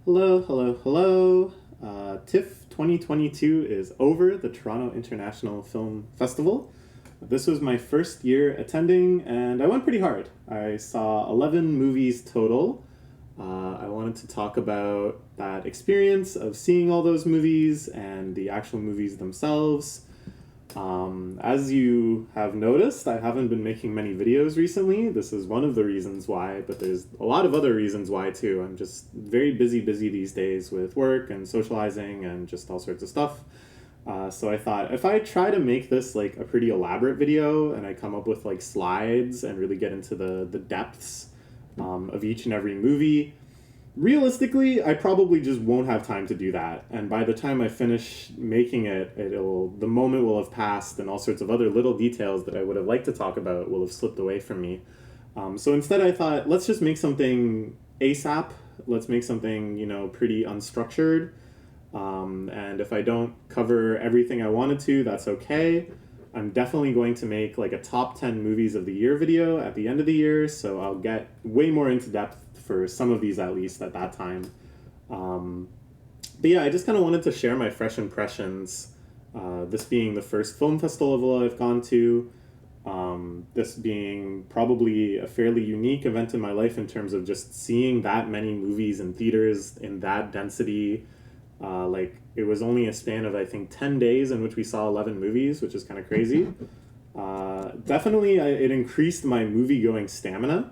Hello, hello, hello. TIFF 2022 is over, the Toronto International Film Festival. This was my first year attending, and I went pretty hard. I saw 11 movies total. I wanted to talk about that experience of seeing all those movies and the actual movies themselves. As you have noticed, I haven't been making many videos recently. This is one of the reasons why, but there's a lot of other reasons why too. I'm just very busy these days with work and socializing and just all sorts of stuff. So I thought if I try to make this like a pretty elaborate video and I come up with like slides and really get into the depths of each and every movie, realistically, I probably just won't have time to do that. And by the time I finish making it, the moment will have passed, and all sorts of other little details that I would have liked to talk about will have slipped away from me. So instead, I thought, let's just make something ASAP. Let's make something, pretty unstructured. And if I don't cover everything I wanted to, that's okay. I'm definitely going to make like a top 10 movies of the year video at the end of the year, so I'll get way more into depth for some of these at least at that time. But yeah, I just kind of wanted to share my fresh impressions. This being the first film festival I've gone to, this being probably a fairly unique event in my life in terms of just seeing that many movies in theaters in that density. It was only a span of I think 10 days in which we saw 11 movies, which is kind of crazy. Definitely, it increased my movie-going stamina.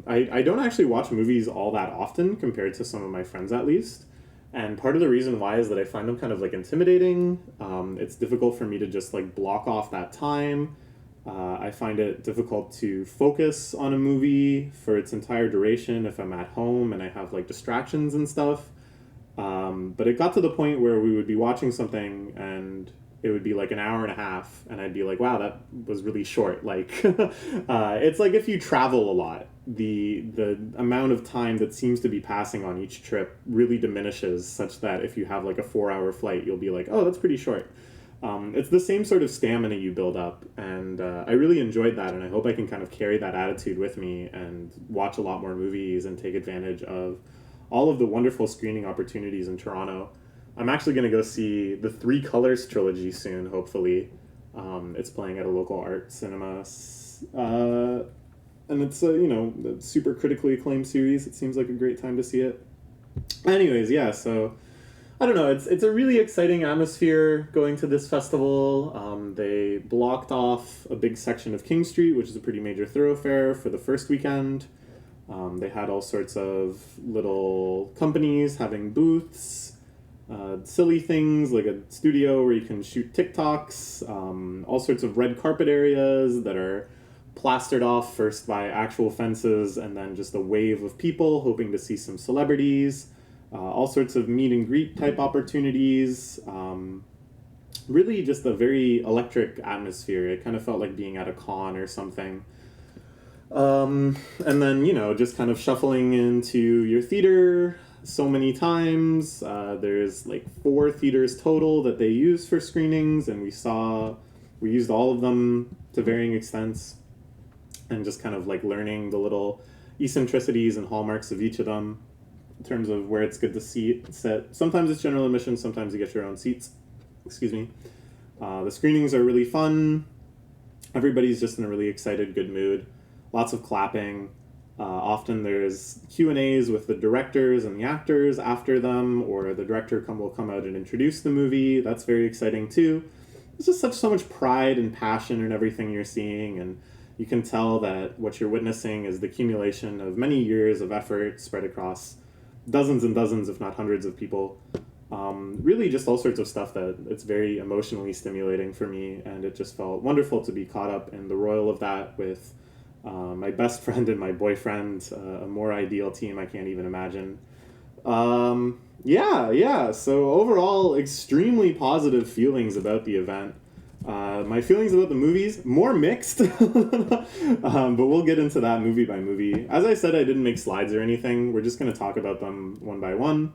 I don't actually watch movies all that often compared to some of my friends at least. And part of the reason why is that I find them kind of like intimidating. It's difficult for me to just like block off that time. I find it difficult to focus on a movie for its entire duration if I'm at home and I have like distractions and stuff. But it got to the point where we would be watching something and it would be like an hour and a half and I'd be like, wow, that was really short. Like, it's like if you travel a lot, the amount of time that seems to be passing on each trip really diminishes, such that if you have like a 4-hour flight, you'll be like, oh, that's pretty short. It's the same sort of stamina you build up, and I really enjoyed that, and I hope I can kind of carry that attitude with me and watch a lot more movies and take advantage of all of the wonderful screening opportunities in Toronto. I'm actually going to go see the Three Colors trilogy soon, hopefully. It's playing at a local art cinema. And it's a super critically acclaimed series. It seems like a great time to see it. Anyways, yeah, so I don't know. It's a really exciting atmosphere going to this festival. They blocked off a big section of King Street, which is a pretty major thoroughfare, for the first weekend. They had all sorts of little companies having booths, silly things like a studio where you can shoot TikToks, all sorts of red carpet areas that are plastered off first by actual fences and then just a wave of people hoping to see some celebrities, all sorts of meet and greet type opportunities. Really just a very electric atmosphere. It kind of felt like being at a con or something. And then, just kind of shuffling into your theater so many times. There's like 4 theaters total that they use for screenings, and we used all of them to varying extents, and just kind of like learning the little eccentricities and hallmarks of each of them in terms of where it's good to sit. Sometimes it's general admission, sometimes you get your own seats. Excuse me. The screenings are really fun. Everybody's just in a really excited, good mood. Lots of clapping. Often there's Q&As with the directors and the actors after them, or the director will come out and introduce the movie. That's very exciting too. There's just so much pride and passion in everything you're seeing, and you can tell that what you're witnessing is the accumulation of many years of effort spread across dozens and dozens, if not hundreds of people. Really just all sorts of stuff that it's very emotionally stimulating for me, and it just felt wonderful to be caught up in the royal of that with my best friend and my boyfriend, a more ideal team I can't even imagine. Yeah. So overall, extremely positive feelings about the event. My feelings about the movies, more mixed, but we'll get into that movie by movie. As I said, I didn't make slides or anything. We're just going to talk about them one by one.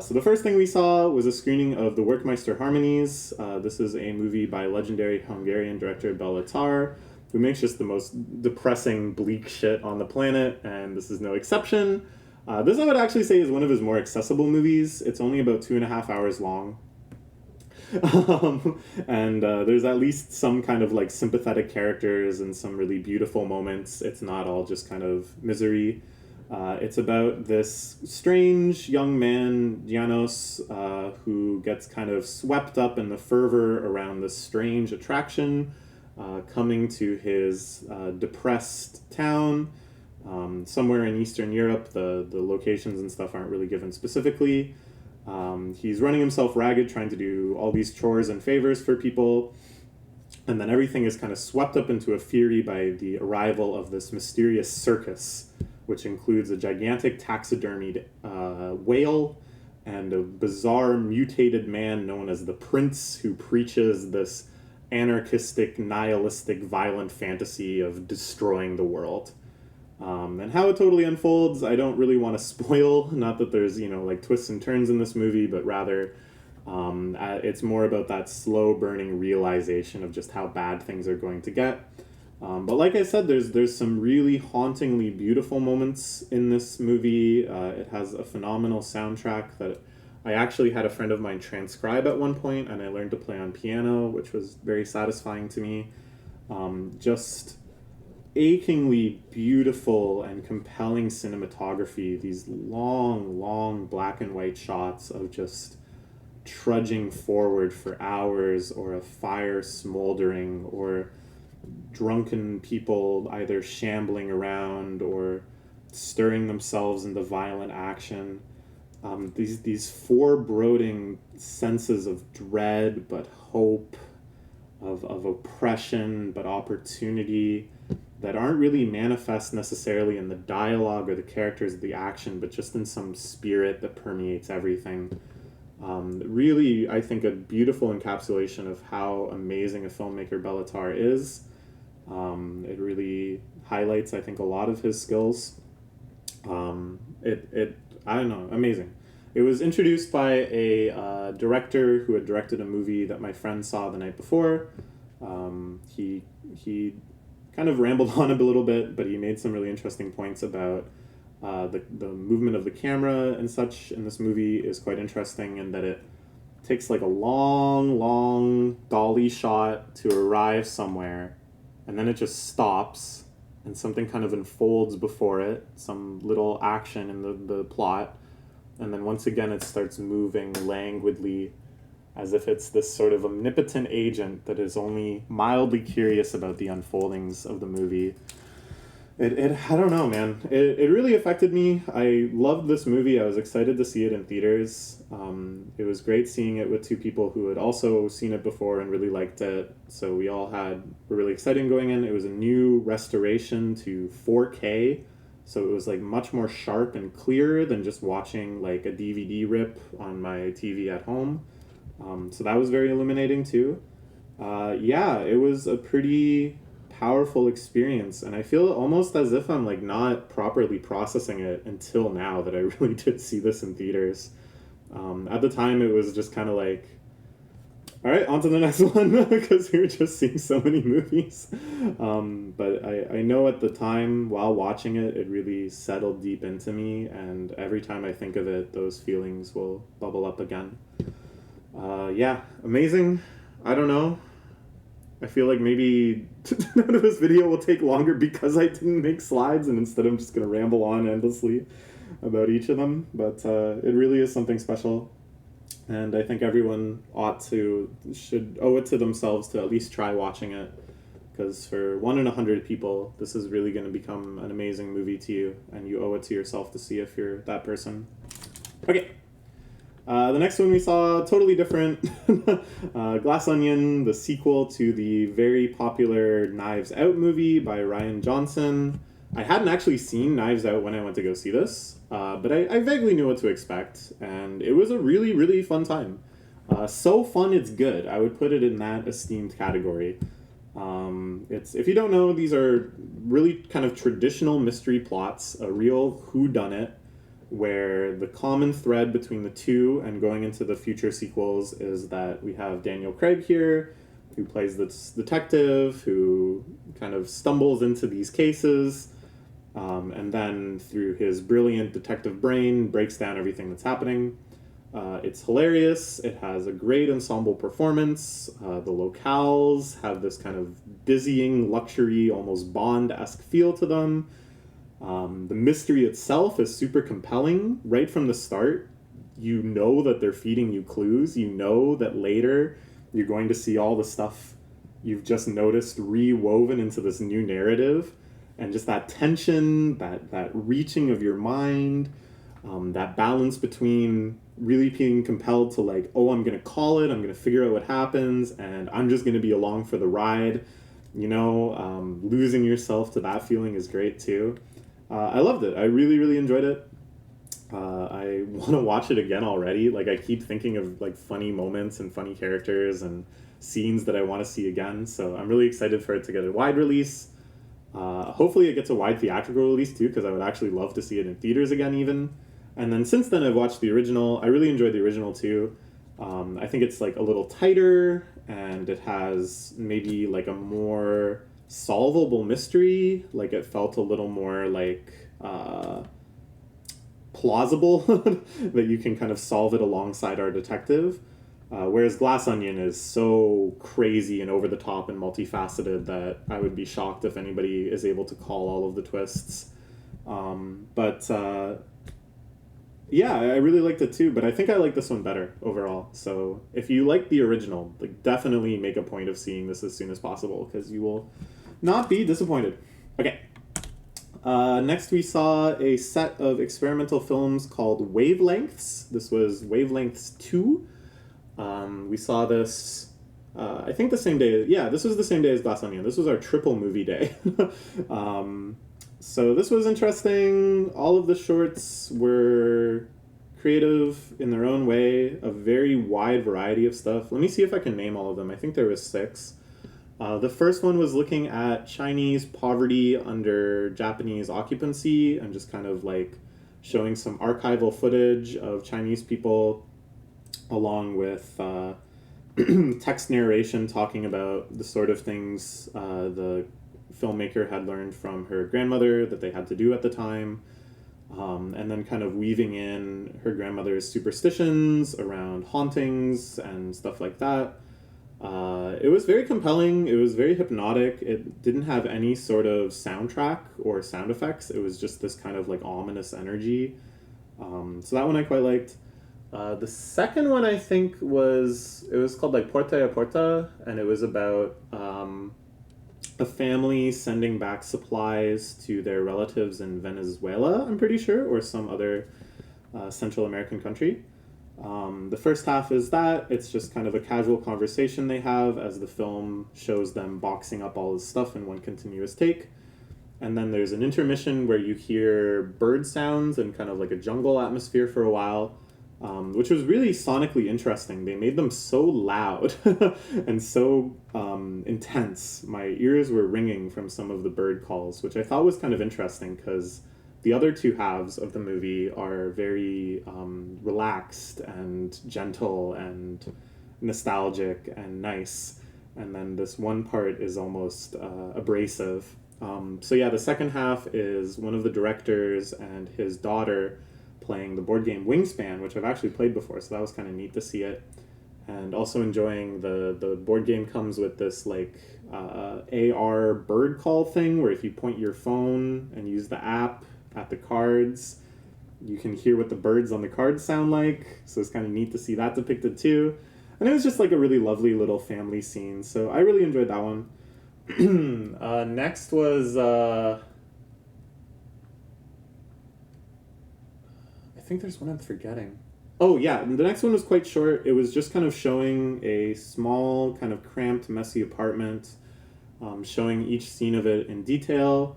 So the first thing we saw was a screening of the Werckmeister Harmonies. This is a movie by legendary Hungarian director Béla Tarr, who makes just the most depressing, bleak shit on the planet, and this is no exception. This I would actually say is one of his more accessible movies. It's only about 2.5 hours long. And there's at least some kind of like sympathetic characters and some really beautiful moments. It's not all just kind of misery. It's about this strange young man, Janos, who gets kind of swept up in the fervor around this strange attraction, coming to his depressed town, somewhere in Eastern Europe. The locations and stuff aren't really given specifically. He's running himself ragged, trying to do all these chores and favors for people, and then everything is kind of swept up into a fury by the arrival of this mysterious circus, which includes a gigantic taxidermied whale and a bizarre mutated man known as the Prince, who preaches this anarchistic, nihilistic, violent fantasy of destroying the world. And how it totally unfolds, I don't really want to spoil. Not that there's, like twists and turns in this movie, but rather it's more about that slow burning realization of just how bad things are going to get. But like I said, there's some really hauntingly beautiful moments in this movie. It has a phenomenal soundtrack that I actually had a friend of mine transcribe at one point, and I learned to play on piano, which was very satisfying to me. Just achingly beautiful and compelling cinematography, these long black and white shots of just trudging forward for hours, or a fire smoldering, or drunken people either shambling around or stirring themselves into violent action. These foreboding senses of dread but hope, of oppression but opportunity, that aren't really manifest necessarily in the dialogue or the characters of the action, but just in some spirit that permeates everything. Really, I think, a beautiful encapsulation of how amazing a filmmaker Bellatar is. It really highlights, I think, a lot of his skills. I don't know, amazing. It was introduced by a director who had directed a movie that my friend saw the night before. He kind of rambled on a little bit, but he made some really interesting points about the movement of the camera and such in this movie is quite interesting, and that it takes like a long dolly shot to arrive somewhere, and then it just stops and something kind of unfolds before it, some little action in the plot, and then once again it starts moving languidly as if it's this sort of omnipotent agent that is only mildly curious about the unfoldings of the movie. I don't know, man. It really affected me. I loved this movie. I was excited to see it in theaters. It was great seeing it with two people who had also seen it before and really liked it. So were really excited going in. It was a new restoration to 4K. So it was like much more sharp and clear than just watching like a DVD rip on my TV at home. So that was very illuminating too. It was a pretty powerful experience, and I feel almost as if I'm like not properly processing it until now that I really did see this in theaters. At the time, it was just kind of like, all right, on to the next one, because we were just seeing so many movies. But I know at the time, while watching it, it really settled deep into me, and every time I think of it, those feelings will bubble up again. Amazing. I don't know. I feel like maybe this video will take longer because I didn't make slides, and instead I'm just going to ramble on endlessly about each of them. But it really is something special. And I think everyone should owe it to themselves to at least try watching it. Because for 1 in 100 people, this is really going to become an amazing movie to you. And you owe it to yourself to see if you're that person. Okay. The next one we saw, totally different. Glass Onion, the sequel to the very popular Knives Out movie by Rian Johnson. I hadn't actually seen Knives Out when I went to go see this, but I vaguely knew what to expect, and it was a really, really fun time. So fun it's good. I would put it in that esteemed category. If you don't know, these are really kind of traditional mystery plots, a real whodunit, where the common thread between the two and going into the future sequels is that we have Daniel Craig here, who plays this detective who kind of stumbles into these cases, and then through his brilliant detective brain breaks down everything that's happening. It's hilarious. It has a great ensemble performance. The locales have this kind of dizzying luxury, almost Bond-esque feel to them. The mystery itself is super compelling right from the start. You know that they're feeding you clues. You know that later you're going to see all the stuff you've just noticed rewoven into this new narrative. And just that tension, that reaching of your mind, that balance between really being compelled to like, oh, I'm going to call it, I'm going to figure out what happens, and I'm just going to be along for the ride. Losing yourself to that feeling is great too. I loved it. I really, really enjoyed it. I want to watch it again already. Like, I keep thinking of like funny moments and funny characters and scenes that I want to see again. So I'm really excited for it to get a wide release. Hopefully it gets a wide theatrical release too, because I would actually love to see it in theaters again even. And then since then I've watched the original. I really enjoyed the original too. I think it's like a little tighter, and it has maybe like a more solvable mystery. Like, it felt a little more like plausible that you can kind of solve it alongside our detective. Whereas Glass Onion is so crazy and over the top and multifaceted that I would be shocked if anybody is able to call all of the twists. Yeah, I really liked it too, but I think I like this one better overall. So if you like the original, like, definitely make a point of seeing this as soon as possible, because you will not be disappointed. Okay. Next we saw a set of experimental films called Wavelengths. This was Wavelengths 2. We saw this, I think the same day. Yeah, this was the same day as Glass Onion. This was our triple movie day. So this was interesting. All of the shorts were creative in their own way, a very wide variety of stuff. Let me see if I can name all of them. I think there was 6. The first one was looking at Chinese poverty under Japanese occupancy and just kind of like showing some archival footage of Chinese people, along with text narration talking about the sort of things the filmmaker had learned from her grandmother that they had to do at the time, and then kind of weaving in her grandmother's superstitions around hauntings and stuff like that. It was very compelling. It was very hypnotic. It didn't have any sort of soundtrack or sound effects. It was just this kind of like ominous energy. So that one I quite liked. The second one I think it was called like Porta a Porta, and it was about a family sending back supplies to their relatives in Venezuela, I'm pretty sure, or some other Central American country. The first half is that. It's just kind of a casual conversation they have as the film shows them boxing up all this stuff in one continuous take. And then there's an intermission where you hear bird sounds and kind of like a jungle atmosphere for a while, which was really sonically interesting. They made them so loud and so intense. My ears were ringing from some of the bird calls, which I thought was kind of interesting because the other two halves of the movie are very relaxed and gentle and nostalgic and nice. And then this one part is almost abrasive. So yeah, the second half is one of the directors and his daughter playing the board game Wingspan, which I've actually played before, so that was kind of neat to see it. And also enjoying the board game comes with this like AR bird call thing, where if you point your phone and use the app at the cards, you can hear what the birds on the cards sound like. So it's kind of neat to see that depicted too. And it was just like a really lovely little family scene. So I really enjoyed that one. Next was I think there's one I'm forgetting. Oh yeah, the next one was quite short. It was just kind of showing a small, kind of cramped, messy apartment, showing each scene of it in detail.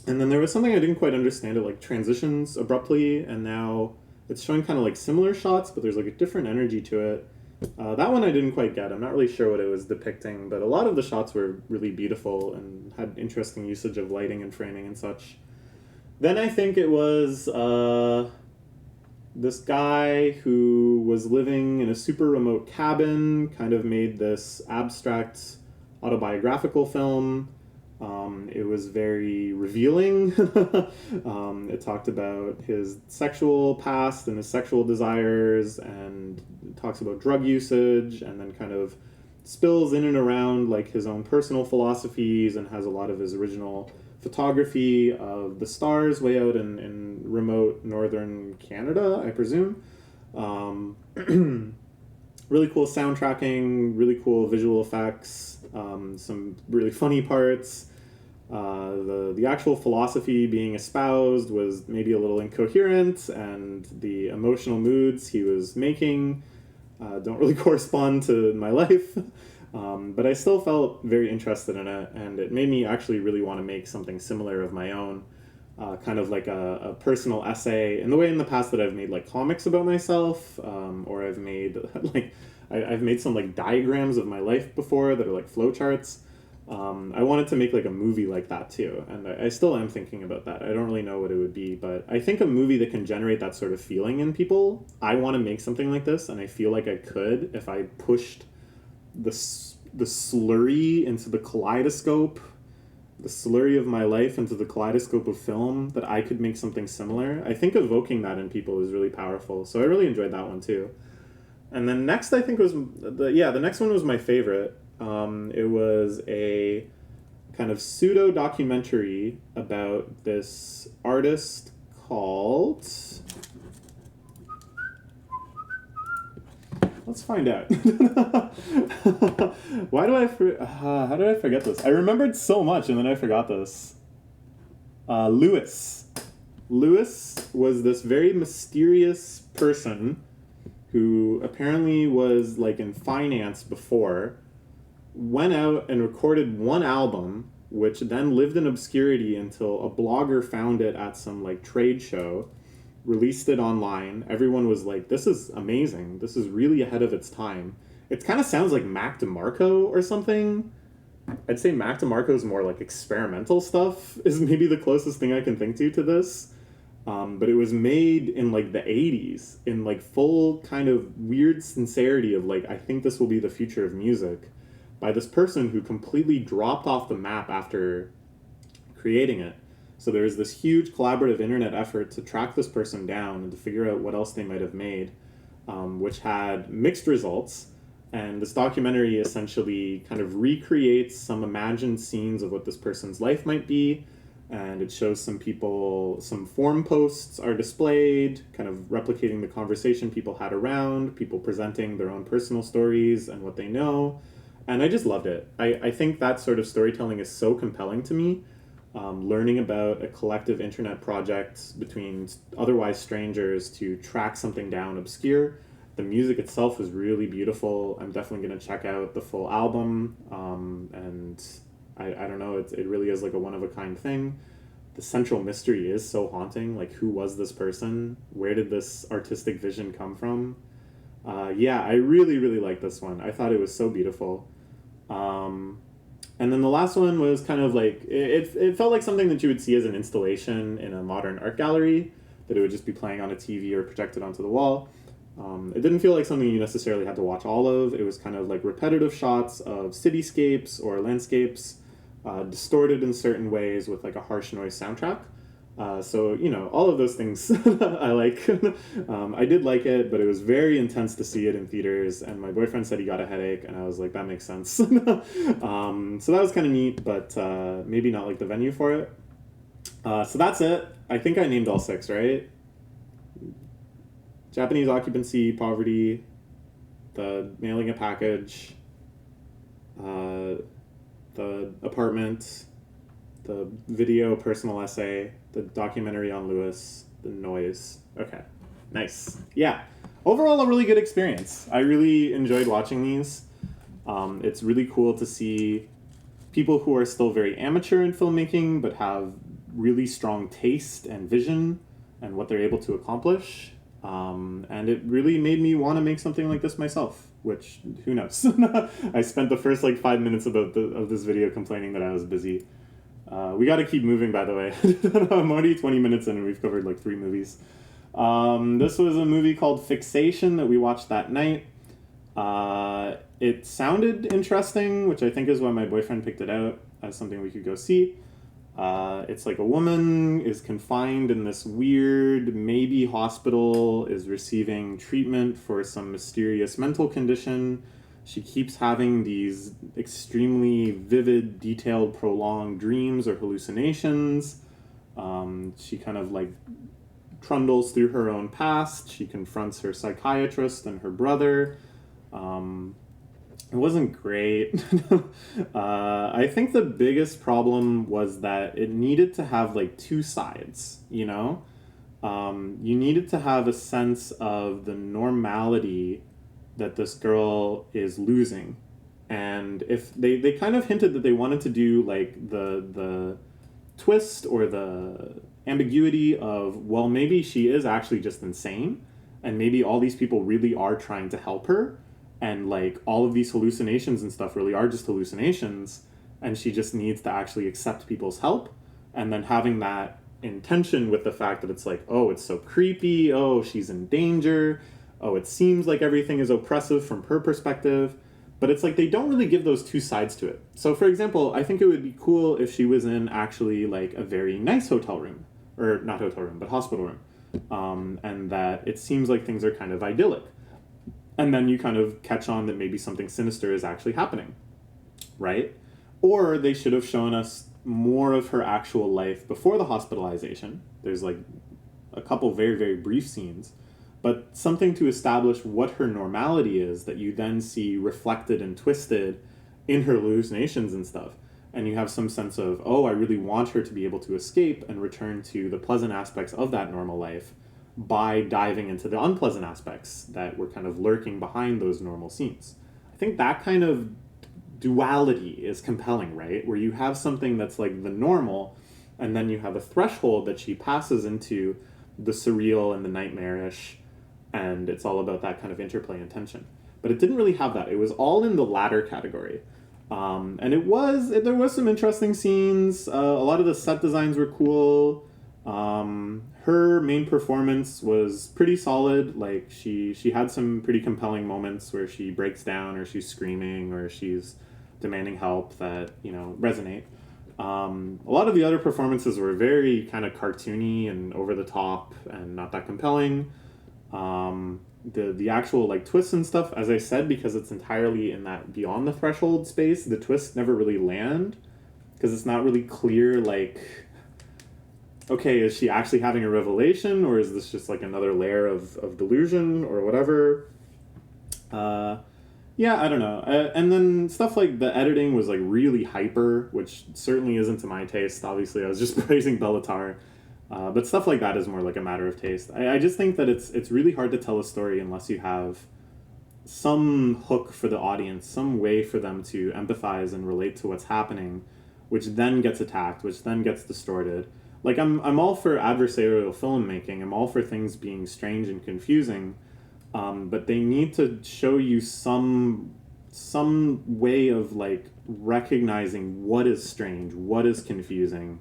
And then there was something I didn't quite understand. It like transitions abruptly, and now it's showing kind of like similar shots, but there's like a different energy to it. That one I didn't quite get. I'm not really sure what it was depicting, but a lot of the shots were really beautiful and had interesting usage of lighting and framing and such. Then I think it was this guy who was living in a super remote cabin, kind of made this abstract autobiographical film. It was very revealing. It talked about his sexual past and his sexual desires, and it talks about drug usage, and then kind of spills in and around like his own personal philosophies, and has a lot of his original photography of the stars way out in remote northern Canada, I presume. Really cool soundtracking, really cool visual effects, some really funny parts. The actual philosophy being espoused was maybe a little incoherent, and the emotional moods he was making don't really correspond to my life. But I still felt very interested in it, and it made me actually really want to make something similar of my own. Kind of like a personal essay, in the way in the past that I've made like comics about myself, or I've made like I've made some like diagrams of my life before that are like flowcharts. I wanted to make like a movie like that too, and I still am thinking about that. I don't really know what it would be, but I think a movie that can generate that sort of feeling in people. I want to make something like this, and I feel like I could if I pushed the slurry into the kaleidoscope, the slurry of my life into the kaleidoscope of film, that I could make something similar. I think evoking that in people is really powerful, so I really enjoyed that one too. And then next, I think was the next one was my favorite. It was a kind of pseudo documentary about this artist called. Let's find out. Why do how did I forget this? I remembered so much and then I forgot this. Lewis. Lewis was this very mysterious person who apparently was like in finance before, went out and recorded one album, which then lived in obscurity until a blogger found it at some like trade show, released it online. Everyone was like, this is amazing. This is really ahead of its time. It kind of sounds like Mac DeMarco or something. I'd say Mac DeMarco's more like experimental stuff is maybe the closest thing I can think to this. But it was made in like the 80s in like full kind of weird sincerity of like, I think this will be the future of music, by this person who completely dropped off the map after creating it. So there was this huge collaborative internet effort to track this person down and to figure out what else they might have made, which had mixed results. And this documentary essentially kind of recreates some imagined scenes of what this person's life might be. And it shows some people, some forum posts are displayed, kind of replicating the conversation people had around, people presenting their own personal stories and what they know. And I just loved it. I think that sort of storytelling is so compelling to me. Learning about a collective internet project between otherwise strangers to track something down obscure. The music itself was really beautiful. I'm definitely going to check out the full album. And I don't know, it really is like a one-of-a-kind thing. The central mystery is so haunting. Like, who was this person? Where did this artistic vision come from? Yeah, I really, really liked this one. I thought it was so beautiful. And then the last one was kind of like, it felt like something that you would see as an installation in a modern art gallery, that it would just be playing on a TV or projected onto the wall. It didn't feel like something you necessarily had to watch all of. It was kind of like repetitive shots of cityscapes or landscapes, distorted in certain ways with like a harsh noise soundtrack. So, you know, all of those things I like. I did like it, but it was very intense to see it in theaters, and my boyfriend said he got a headache, and I was like, that makes sense. So that was kind of neat, but maybe not like the venue for it. So that's it. I think I named all 6, right? Japanese occupancy, poverty, the mailing a package, the apartment, the video personal essay, the documentary on Lewis, the noise. Okay, nice. Yeah, overall a really good experience. I really enjoyed watching these. It's really cool to see people who are still very amateur in filmmaking but have really strong taste and vision and what they're able to accomplish. And it really made me want to make something like this myself, which, who knows? I spent the first like 5 minutes of this video complaining that I was busy. We got to keep moving, by the way. I'm already 20 minutes in and we've covered like 3 movies. This was a movie called Fixation that we watched that night. it sounded interesting, which I think is why my boyfriend picked it out as something we could go see. It's like a woman is confined in this weird, maybe hospital, is receiving treatment for some mysterious mental condition. She keeps having these extremely vivid, detailed, prolonged dreams or hallucinations. She kind of like trundles through her own past. She confronts her psychiatrist and her brother. It wasn't great. I think the biggest problem was that it needed to have like two sides, you know? You needed to have a sense of the normality that this girl is losing. And if they kind of hinted that they wanted to do like the twist or the ambiguity of, well, maybe she is actually just insane, and maybe all these people really are trying to help her, and like all of these hallucinations and stuff really are just hallucinations, and she just needs to actually accept people's help, and then having that in tension with the fact that it's like, oh, it's so creepy, oh, she's in danger, oh, it seems like everything is oppressive from her perspective. But it's like they don't really give those two sides to it. So for example, I think it would be cool if she was in actually like a very nice hotel room, or not hotel room, but hospital room, and that it seems like things are kind of idyllic. And then you kind of catch on that maybe something sinister is actually happening, right? Or they should have shown us more of her actual life before the hospitalization. There's like a couple very, very brief scenes, but something to establish what her normality is that you then see reflected and twisted in her hallucinations and stuff. And you have some sense of, oh, I really want her to be able to escape and return to the pleasant aspects of that normal life by diving into the unpleasant aspects that were kind of lurking behind those normal scenes. I think that kind of duality is compelling, right? Where you have something that's like the normal, and then you have a threshold that she passes into the surreal and the nightmarish, and it's all about that kind of interplay and tension. But it didn't really have that. It was all in the latter category. And there was some interesting scenes. A lot of the set designs were cool. Her main performance was pretty solid. Like she had some pretty compelling moments where she breaks down, or she's screaming, or she's demanding help that, you know, resonate. A lot of the other performances were very kind of cartoony and over the top and not that compelling. The actual like twists and stuff, as I said, because it's entirely in that beyond the threshold space, the twists never really land because it's not really clear, like, okay, is she actually having a revelation, or is this just like another layer of delusion or whatever? Yeah, I don't know. And then stuff like the editing was like really hyper, which certainly isn't to my taste. Obviously, I was just praising Bellatar. But stuff like that is more like a matter of taste. I just think that it's really hard to tell a story unless you have some hook for the audience, some way for them to empathize and relate to what's happening, which then gets attacked, which then gets distorted. Like, I'm all for adversarial filmmaking. I'm all for things being strange and confusing, but they need to show you some way of like recognizing what is strange, what is confusing,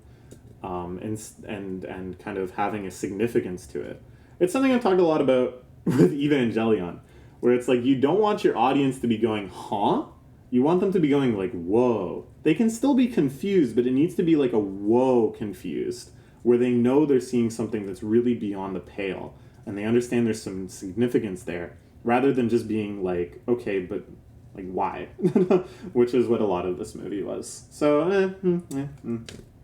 and kind of having a significance to it. It's something I've talked a lot about with Evangelion, where it's like you don't want your audience to be going, huh? You want them to be going like, whoa. They can still be confused, but it needs to be like a whoa confused, where they know they're seeing something that's really beyond the pale, and they understand there's some significance there, rather than just being like, okay, but like why? Which is what a lot of this movie was. So,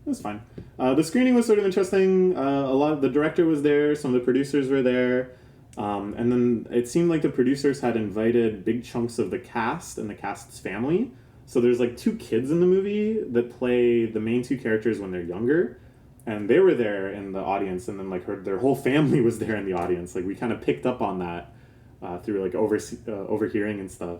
it was fine. The screening was sort of interesting. A lot of the director was there, some of the producers were there, and then it seemed like the producers had invited big chunks of the cast and the cast's family. So there's like 2 kids in the movie that play the main 2 characters when they're younger, and they were there in the audience, and then like their whole family was there in the audience. Like we kind of picked up on that through like overhearing and stuff.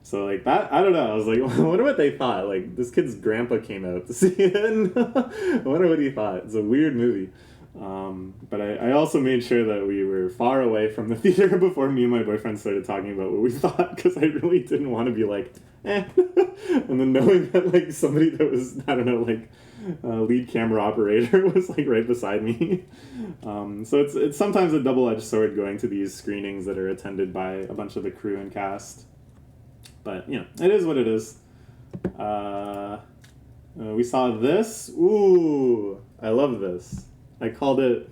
So, like, that, I don't know, I was like, I wonder what they thought. Like, this kid's grandpa came out to see it, and I wonder what he thought. It's a weird movie. But I also made sure that we were far away from the theater before me and my boyfriend started talking about what we thought, because I really didn't want to be like, eh. And then knowing that, like, somebody that was, I don't know, like, lead camera operator was, like, right beside me. So it's sometimes a double-edged sword going to these screenings that are attended by a bunch of the crew and cast. But, it is what it is. We saw this. Ooh, I love this. I called it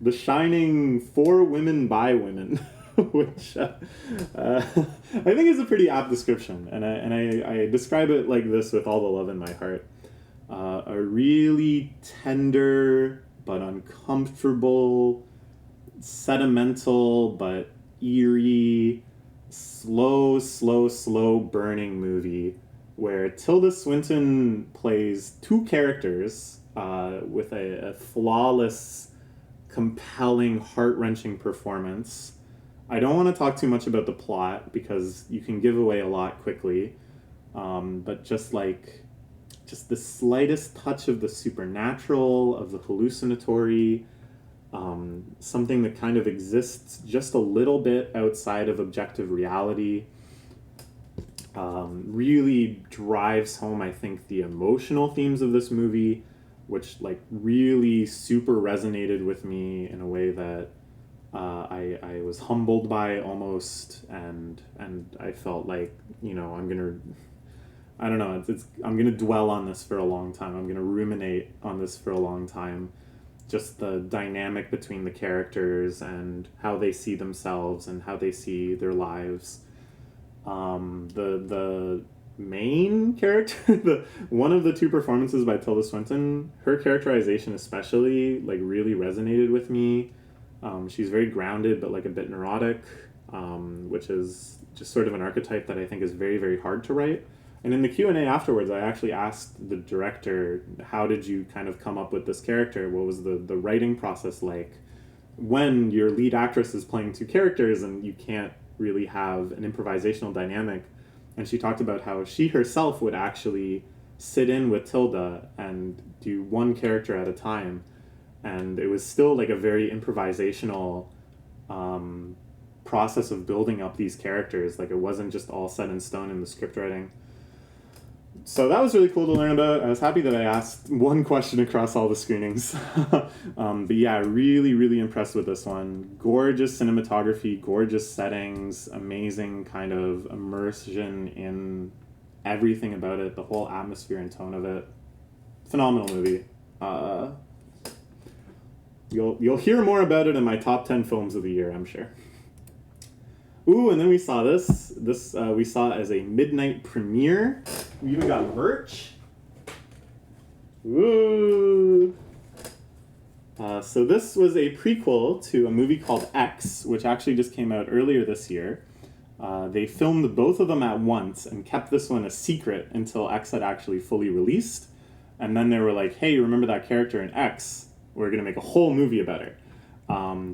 The Shining For Women by Women, which I think is a pretty apt description. And I describe it like this with all the love in my heart. A really tender but uncomfortable, sentimental but eerie, slow burning movie where Tilda Swinton plays two characters with a flawless, compelling, heart-wrenching performance. I don't want to talk too much about the plot because you can give away a lot quickly, but just the slightest touch of the supernatural, of the hallucinatory, something that kind of exists just a little bit outside of objective reality, really drives home, I think, the emotional themes of this movie, which really super resonated with me in a way that I was humbled by almost, and I felt like, I'm gonna dwell on this for a long time. I'm gonna ruminate on this for a long time. Just the dynamic between the characters and how they see themselves and how they see their lives. The main character, one of the two performances by Tilda Swinton, her characterization especially really resonated with me. She's very grounded but a bit neurotic, which is just sort of an archetype that I think is very, very hard to write. And in the Q&A afterwards, I actually asked the director, how did you kind of come up with this character? What was the writing process like when your lead actress is playing two characters and you can't really have an improvisational dynamic? And she talked about how she herself would actually sit in with Tilda and do one character at a time. And it was still a very improvisational process of building up these characters. It wasn't just all set in stone in the script writing. So that was really cool to learn about. I was happy that I asked one question across all the screenings. But yeah, really, really impressed with this one. Gorgeous cinematography, gorgeous settings, amazing kind of immersion in everything about it, the whole atmosphere and tone of it. Phenomenal movie. You'll hear more about it in my top 10 films of the year, I'm sure. Ooh, and then we saw this. We saw as a midnight premiere. We even got merch. Ooh. So this was a prequel to a movie called X, which actually just came out earlier this year. They filmed both of them at once and kept this one a secret until X had actually fully released. And then they were like, hey, remember that character in X? We're going to make a whole movie about her.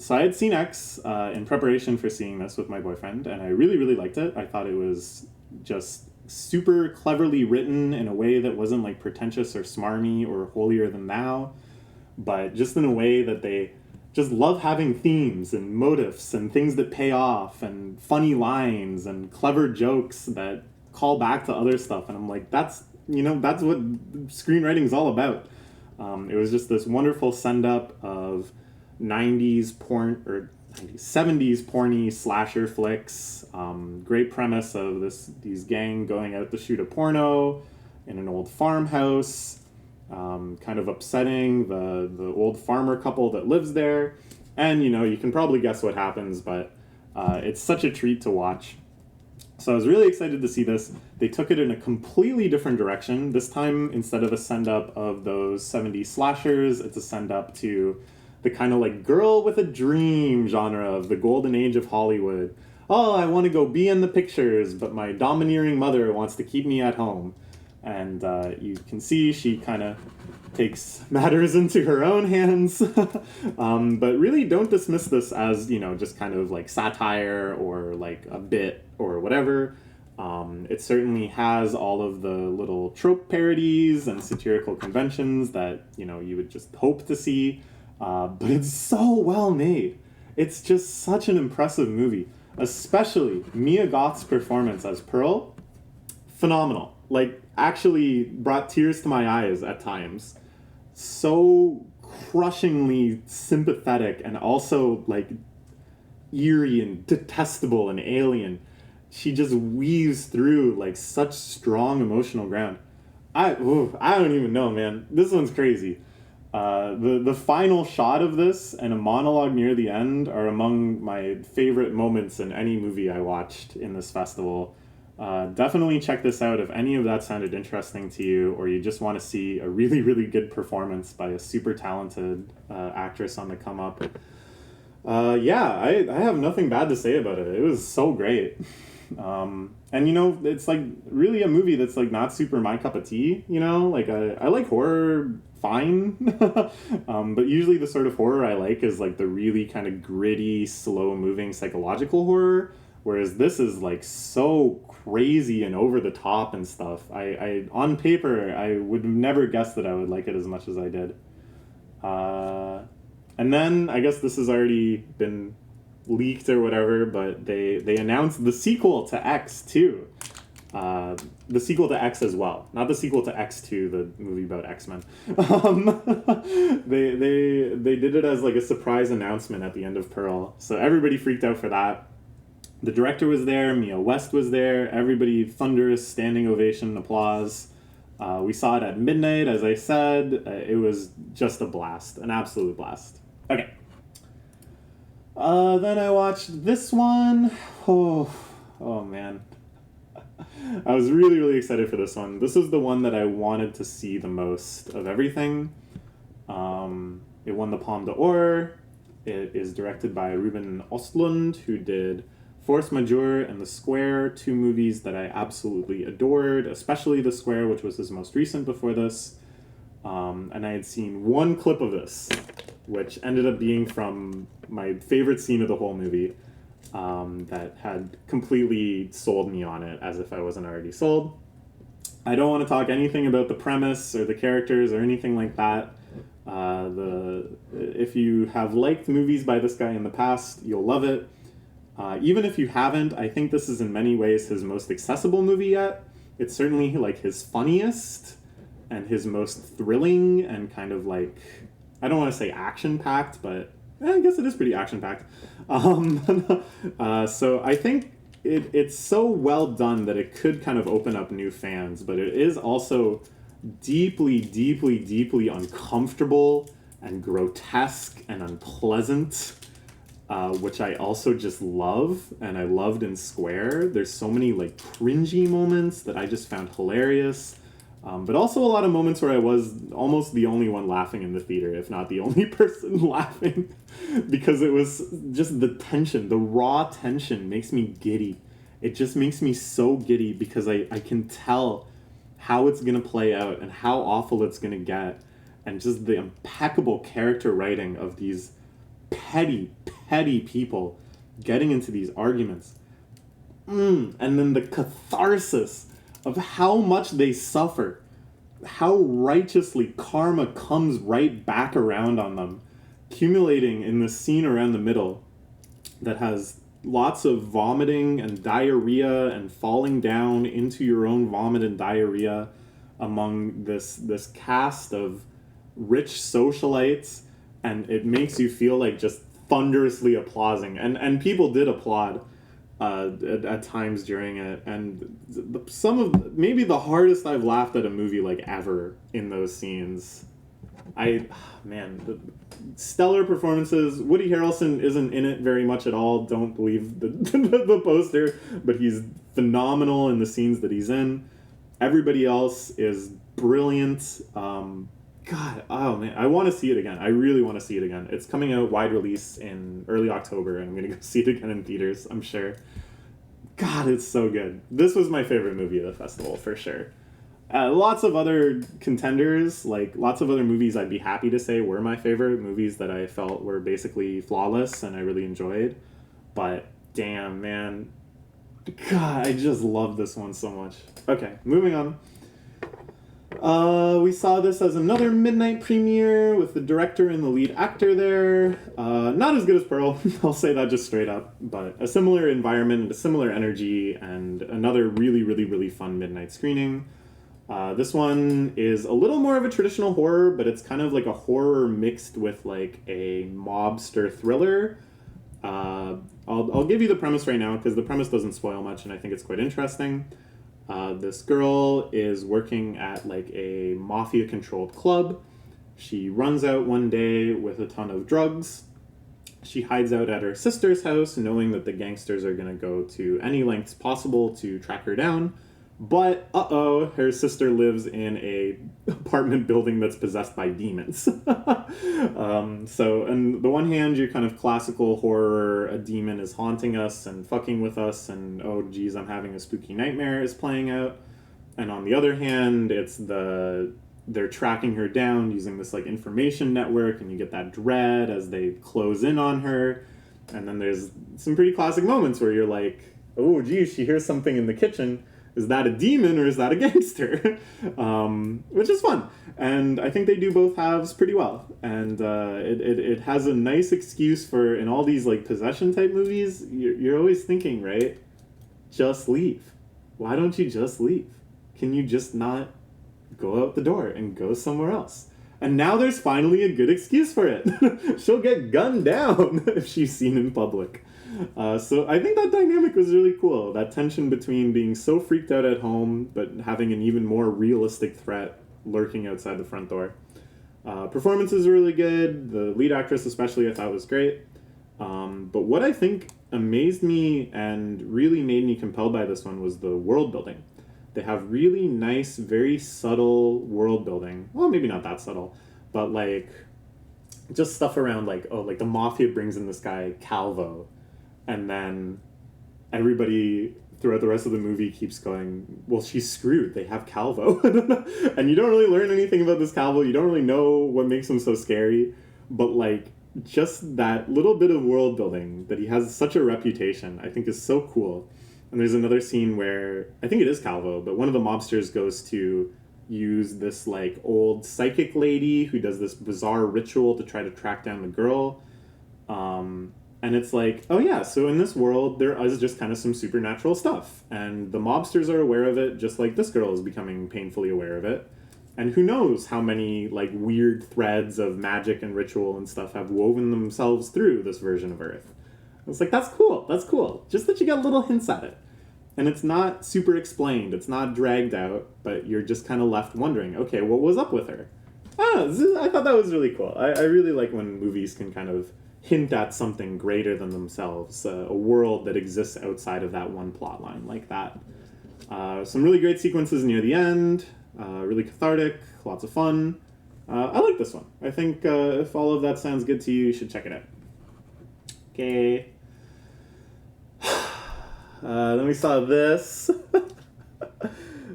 So I had seen X in preparation for seeing this with my boyfriend, and I really, really liked it. I thought it was just super cleverly written in a way that wasn't pretentious or smarmy or holier than thou, but just in a way that they just love having themes and motifs and things that pay off and funny lines and clever jokes that call back to other stuff. And I'm like, that's what screenwriting is all about. It was just this wonderful send-up of 90s porn, or 70s porny slasher flicks. Great premise of these gang going out to shoot a porno in an old farmhouse, kind of upsetting the old farmer couple that lives there. And, you can probably guess what happens, but it's such a treat to watch. So I was really excited to see this. They took it in a completely different direction. This time, instead of a send-up of those 70s slashers, it's a send-up to the kind of girl with a dream genre of the golden age of Hollywood. Oh, I want to go be in the pictures, but my domineering mother wants to keep me at home. And you can see she kind of takes matters into her own hands. But really don't dismiss this as, just kind of satire or a bit or whatever. It certainly has all of the little trope parodies and satirical conventions that, you would just hope to see. But it's so well made. It's just such an impressive movie. Especially Mia Goth's performance as Pearl. Phenomenal. Actually brought tears to my eyes at times. So crushingly sympathetic and also eerie and detestable and alien. she just weaves through like such strong emotional ground. I don't even know, man. This one's crazy. The final shot of this and a monologue near the end are among my favorite moments in any movie I watched in this festival. Definitely check this out if any of that sounded interesting to you, or you just want to see a really, really good performance by a super talented actress on the come up. Yeah, I have nothing bad to say about it. It was so great. And you know, it's like really a movie that's like not super my cup of tea, you know? Like I like horror fine. But usually the sort of horror I like is like the really kind of gritty, slow moving psychological horror, whereas this is like so crazy and over the top and stuff. I on paper I would have never guessed that I would like it as much as I did. And then I guess this has already been leaked or whatever, but they announced the sequel to X too. The sequel to X as well, not the sequel to X2, the movie about X-Men. They did it as like a surprise announcement at the end of Pearl, so everybody freaked out for that. The director was there, Mia West was there, everybody thunderous standing ovation, applause. We saw it at midnight, as I said. It was just a blast, an absolute blast. Okay. Then I watched this one. Oh man. I was really, really excited for this one. This is the one that I wanted to see the most of everything. It won the Palme d'Or. It is directed by Ruben Östlund, who did Force Majeure and The Square, two movies that I absolutely adored, especially The Square, which was his most recent before this. And I had seen one clip of this, which ended up being from my favorite scene of the whole movie, that had completely sold me on it, as if I wasn't already sold. I don't want to talk anything about the premise or the characters or anything like that. If you have liked movies by this guy in the past, you'll love it. Even if you haven't, I think this is in many ways his most accessible movie yet. It's certainly like his funniest and his most thrilling and kind of like, I don't want to say action-packed, but I guess it is pretty action-packed. So I think it's so well done that it could kind of open up new fans, but it is also deeply, deeply, deeply uncomfortable and grotesque and unpleasant, which I also just love, and I loved in Square. There's so many like cringy moments that I just found hilarious. But also a lot of moments where I was almost the only one laughing in the theater, if not the only person laughing, because it was just the tension, the raw tension makes me giddy. It just makes me so giddy because I can tell how it's going to play out and how awful it's going to get, and just the impeccable character writing of these petty, petty people getting into these arguments. And then the catharsis of how much they suffer, how righteously karma comes right back around on them, accumulating in the scene around the middle that has lots of vomiting and diarrhea and falling down into your own vomit and diarrhea among this cast of rich socialites, and it makes you feel like just thunderously applauding, and people did applaud at times during it, and maybe the hardest I've laughed at a movie like ever in those scenes. The stellar performances. Woody Harrelson isn't in it very much at all. Don't believe the poster, but he's phenomenal in the scenes that he's in. Everybody else is brilliant. God, oh man, I want to see it again. I really want to see it again. It's coming out wide release in early October, and I'm going to go see it again in theaters, I'm sure. God, it's so good. This was my favorite movie of the festival, for sure. Lots of other contenders, like lots of other movies I'd be happy to say were my favorite, movies that I felt were basically flawless and I really enjoyed. But damn, man. God, I just love this one so much. Okay, moving on. We saw this as another midnight premiere with the director and the lead actor there. Not as good as Pearl, I'll say that just straight up, but a similar environment and a similar energy, and another really, really, really fun midnight screening. This one is a little more of a traditional horror, but it's kind of like a horror mixed with like a mobster thriller. I'll I'll give you the premise right now because the premise doesn't spoil much and I think it's quite interesting. This girl is working at like a mafia-controlled club. She runs out one day with a ton of drugs. She hides out at her sister's house, knowing that the gangsters are going to go to any lengths possible to track her down. But, her sister lives in a apartment building that's possessed by demons. So, on the one hand, you're kind of classical horror, a demon is haunting us and fucking with us, and oh geez, I'm having a spooky nightmare is playing out. And on the other hand, it's they're tracking her down using this like information network, and you get that dread as they close in on her. And then there's some pretty classic moments where you're like, oh geez, she hears something in the kitchen. Is that a demon or is that a gangster? Which is fun. And I think they do both halves pretty well. And it has a nice excuse for, in all these like possession type movies, you're always thinking, right? Just leave. Why don't you just leave? Can you just not go out the door and go somewhere else? And now there's finally a good excuse for it. She'll get gunned down if she's seen in public. So I think that dynamic was really cool. That tension between being so freaked out at home, but having an even more realistic threat lurking outside the front door. Performances are really good. The lead actress especially I thought was great. But what I think amazed me and really made me compelled by this one was the world building. They have really nice, very subtle world building. Well, maybe not that subtle, but like just stuff around like, oh, like the mafia brings in this guy, Calvo. And then everybody throughout the rest of the movie keeps going, well, she's screwed. They have Calvo. And you don't really learn anything about this Calvo. You don't really know what makes him so scary. But, like, just that little bit of world building that he has such a reputation, I think is so cool. And there's another scene where, I think it is Calvo, but one of the mobsters goes to use this, like, old psychic lady who does this bizarre ritual to try to track down the girl. And it's like, oh yeah, so in this world, there is just kind of some supernatural stuff. And the mobsters are aware of it, just like this girl is becoming painfully aware of it. And who knows how many, like, weird threads of magic and ritual and stuff have woven themselves through this version of Earth. It's like, that's cool. Just that you get little hints at it. And it's not super explained, it's not dragged out, but you're just kind of left wondering, okay, what was up with her? I thought that was really cool. I really like when movies can kind of hint at something greater than themselves, a world that exists outside of that one plot line like that. Some really great sequences near the end, really cathartic, lots of fun. I like this one. I think if all of that sounds good to you, you should check it out. Okay. Then we saw this.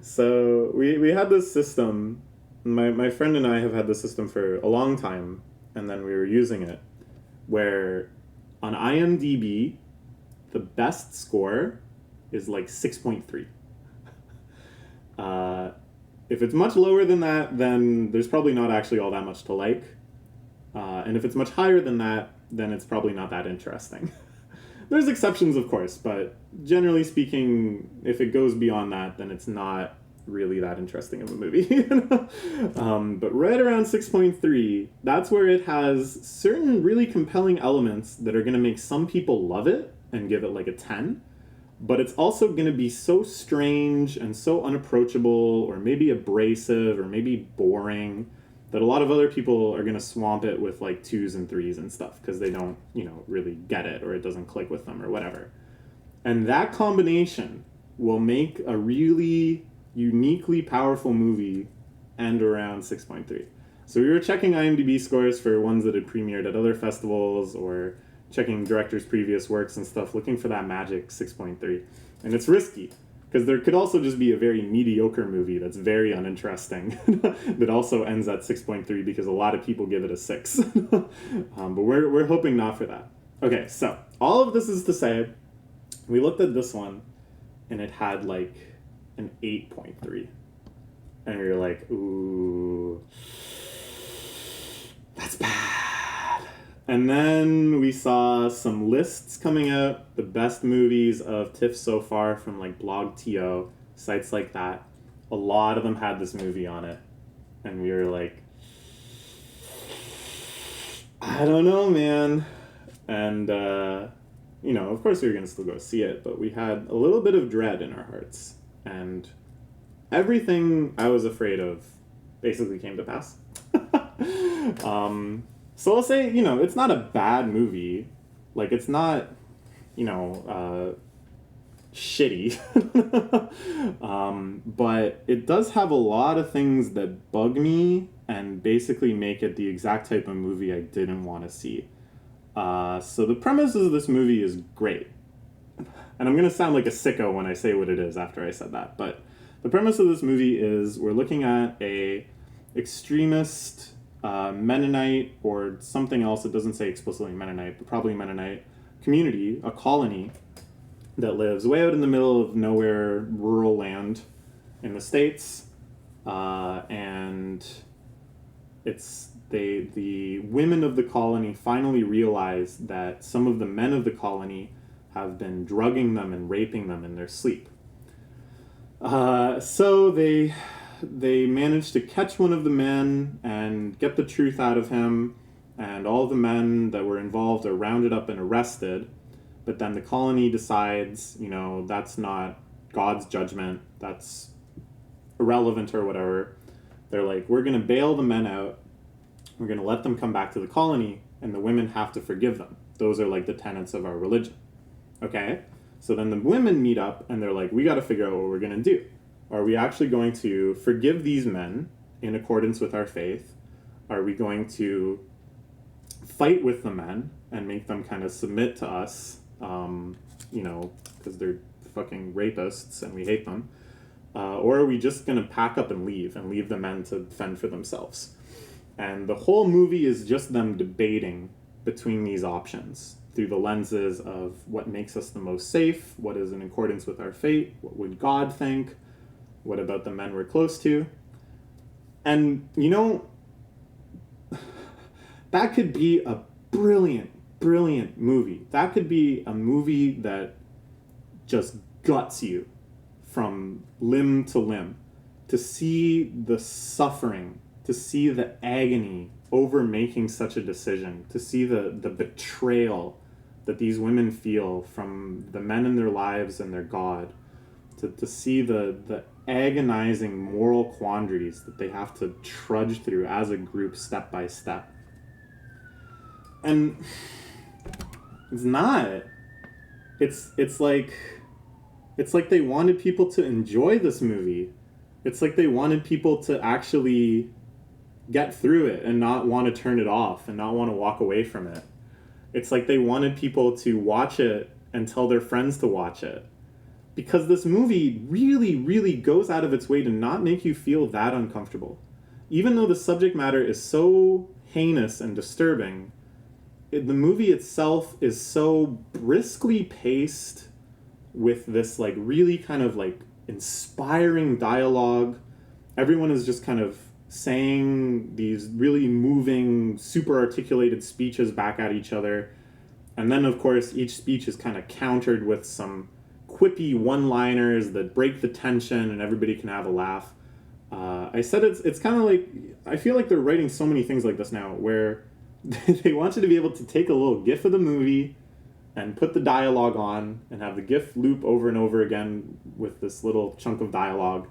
So we had this system. My friend and I have had this system for a long time, and then we were using it, where on IMDb, the best score is like 6.3. If it's much lower than that, then there's probably not actually all that much to like. And if it's much higher than that, then it's probably not that interesting. There's exceptions, of course, but generally speaking, if it goes beyond that, then it's not really that interesting of a movie. But right around 6.3, that's where it has certain really compelling elements that are going to make some people love it and give it like a 10. But it's also going to be so strange and so unapproachable, or maybe abrasive, or maybe boring, that a lot of other people are going to swamp it with like 2s and 3s and stuff because they don't, really get it, or it doesn't click with them or whatever. And that combination will make a really uniquely powerful movie end around 6.3. So we were checking IMDb scores for ones that had premiered at other festivals, or checking directors' previous works and stuff, looking for that magic 6.3. And it's risky, because there could also just be a very mediocre movie that's very uninteresting that also ends at 6.3 because a lot of people give it a 6. But we're hoping not for that. Okay, so all of this is to say, we looked at this one, and it had like an 8.3. And we were like, ooh, that's bad. And then we saw some lists coming out, the best movies of TIFF so far from like Blog.to, sites like that. A lot of them had this movie on it. And we were like, I don't know, man. And you know, of course we were going to still go see it, but we had a little bit of dread in our hearts. And everything I was afraid of basically came to pass. So I'll say, you know, it's not a bad movie. Like, it's not, you know, shitty. But it does have a lot of things that bug me and basically make it the exact type of movie I didn't want to see. So the premise of this movie is great. And I'm going to sound like a sicko when I say what it is after I said that. But the premise of this movie is we're looking at a extremist Mennonite or something else. It doesn't say explicitly Mennonite, but probably Mennonite community, a colony that lives way out in the middle of nowhere, rural land in the States. And it's the women of the colony finally realize that some of the men of the colony have been drugging them and raping them in their sleep. So they manage to catch one of the men and get the truth out of him, and all the men that were involved are rounded up and arrested. But then the colony decides, you know, that's not God's judgment, that's irrelevant or whatever. They're like, we're going to bail the men out, we're going to let them come back to the colony, and the women have to forgive them. Those are like the tenets of our religion. Okay? So then the women meet up and they're like, we got to figure out what we're going to do. Are we actually going to forgive these men in accordance with our faith? Are we going to fight with the men and make them kind of submit to us, you know, because they're fucking rapists and we hate them? Or are we just going to pack up and leave the men to fend for themselves? And the whole movie is just them debating between these options through the lenses of what makes us the most safe, what is in accordance with our fate, what would God think, what about the men we're close to? And, you know, that could be a brilliant, brilliant movie. That could be a movie that just guts you from limb to limb. To see the suffering, to see the agony over making such a decision, to see the betrayal that these women feel from the men in their lives and their God, to see the agonizing moral quandaries that they have to trudge through as a group step by step. And it's not. It's like they wanted people to enjoy this movie. It's like they wanted people to actually get through it and not want to turn it off and not want to walk away from it. It's like they wanted people to watch it and tell their friends to watch it. Because this movie really, really goes out of its way to not make you feel that uncomfortable. Even though the subject matter is so heinous and disturbing, the movie itself is so briskly paced with this like really kind of like inspiring dialogue. Everyone is just kind of saying these really moving, super articulated speeches back at each other. And then, of course, each speech is kind of countered with some quippy one-liners that break the tension and everybody can have a laugh. I said it's kind of like, I feel like they're writing so many things like this now where they want you to be able to take a little GIF of the movie and put the dialogue on and have the GIF loop over and over again with this little chunk of dialogue,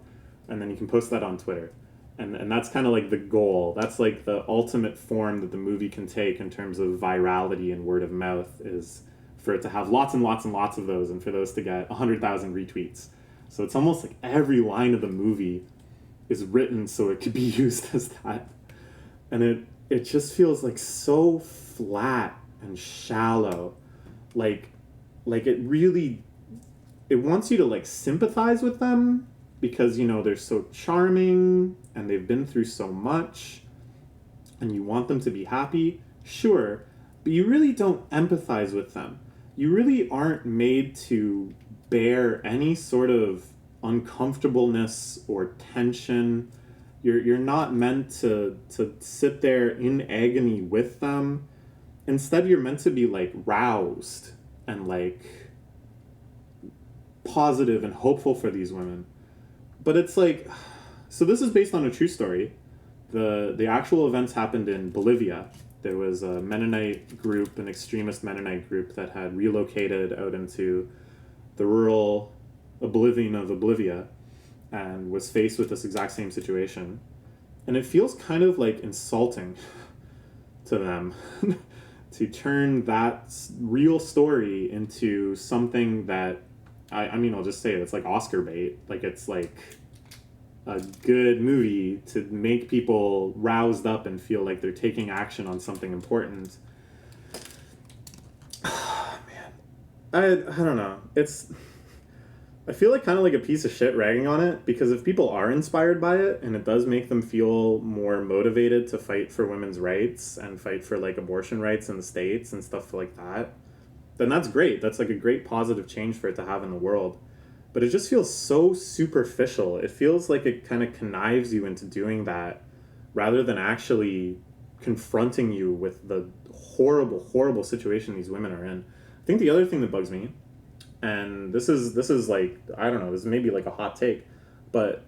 and then you can post that on Twitter. And that's kind of like the goal. That's like the ultimate form that the movie can take in terms of virality and word of mouth, is for it to have lots and lots and lots of those and for those to get 100,000 retweets. So it's almost like every line of the movie is written so it could be used as that. And it just feels like so flat and shallow. Like it wants you to like sympathize with them because, you know, they're so charming and they've been through so much and you want them to be happy, sure, but you really don't empathize with them. You really aren't made to bear any sort of uncomfortableness or tension. You're not meant to sit there in agony with them. Instead, you're meant to be like roused and like positive and hopeful for these women. But it's like, so this is based on a true story. The actual events happened in Bolivia, There was a Mennonite group, an extremist Mennonite group that had relocated out into the rural oblivion of Oblivia and was faced with this exact same situation. And it feels kind of like insulting to them to turn that real story into something that, I mean, I'll just say it, it's like Oscar bait. Like, it's like a good movie to make people roused up and feel like they're taking action on something important. Man, I don't know. I feel like kind of like a piece of shit ragging on it, because if people are inspired by it and it does make them feel more motivated to fight for women's rights and fight for like abortion rights in the States and stuff like that, then that's great. That's like a great positive change for it to have in the world. But it just feels so superficial. It feels like it kind of connives you into doing that rather than actually confronting you with the horrible, horrible situation these women are in. I think the other thing that bugs me, and this is like, I don't know, this is maybe like a hot take, but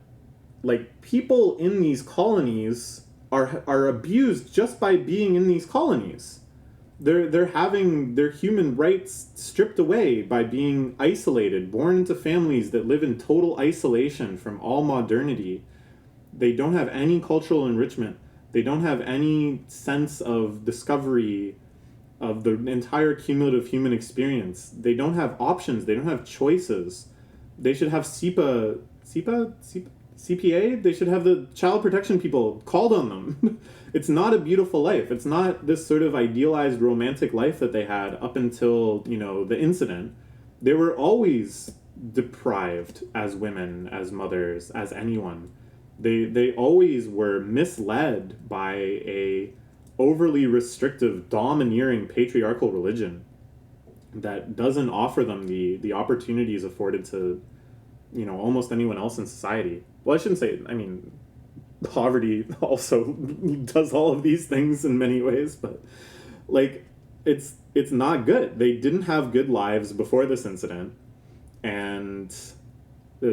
like people in these colonies are abused just by being in these colonies. They're having their human rights stripped away by being isolated, born into families that live in total isolation from all modernity. They don't have any cultural enrichment. They don't have any sense of discovery of the entire cumulative human experience. They don't have options. They don't have choices. They should have CPA? They should have the child protection people called on them. It's not a beautiful life. It's not this sort of idealized romantic life that they had up until, the incident. They were always deprived as women, as mothers, as anyone. They always were misled by a overly restrictive, domineering patriarchal religion that doesn't offer them the opportunities afforded to, almost anyone else in society. Well, I shouldn't say, poverty also does all of these things in many ways, but like it's not good. They didn't have good lives before this incident, and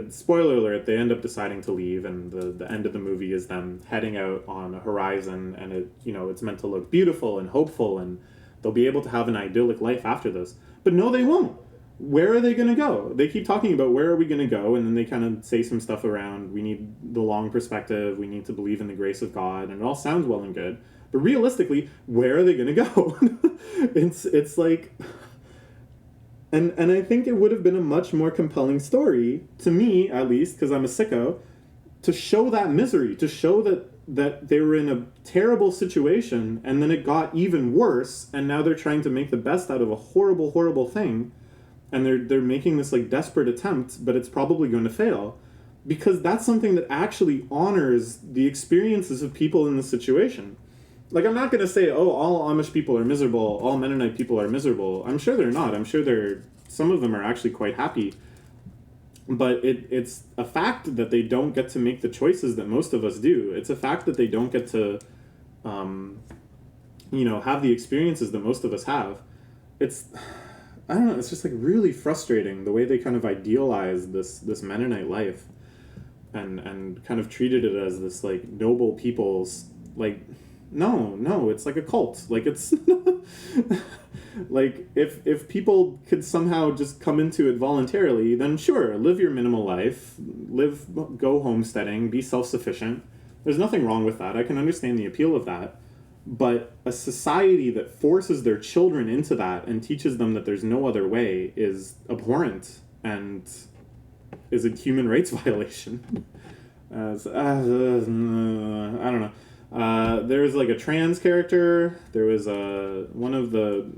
spoiler alert, they end up deciding to leave, and the end of the movie is them heading out on a horizon, and it's meant to look beautiful and hopeful, and they'll be able to have an idyllic life after this. But no, they won't. Where are they going to go? They keep talking about where are we going to go, and then they kind of say some stuff around, we need the long perspective, we need to believe in the grace of God, and it all sounds well and good. But realistically, where are they going to go? It's like... And I think it would have been a much more compelling story, to me at least, because I'm a sicko, to show that misery, to show that they were in a terrible situation, and then it got even worse, and now they're trying to make the best out of a horrible, horrible thing, and they're making this like desperate attempt, but it's probably going to fail, because that's something that actually honors the experiences of people in the situation. Like, I'm not going to say, oh, all Amish people are miserable, all Mennonite people are miserable. I'm sure they're not. I'm sure some of them are actually quite happy. But it's a fact that they don't get to make the choices that most of us do. It's a fact that they don't get to, have the experiences that most of us have. I don't know, it's just like really frustrating the way they kind of idealize this Mennonite life and kind of treated it as this like noble people's, like, no, it's like a cult. Like, it's like if people could somehow just come into it voluntarily, then sure, live your minimal life, go homesteading, be self-sufficient. There's nothing wrong with that. I can understand the appeal of that. But a society that forces their children into that and teaches them that there's no other way is abhorrent and is a human rights violation. I don't know. There was like a trans character. There was one of the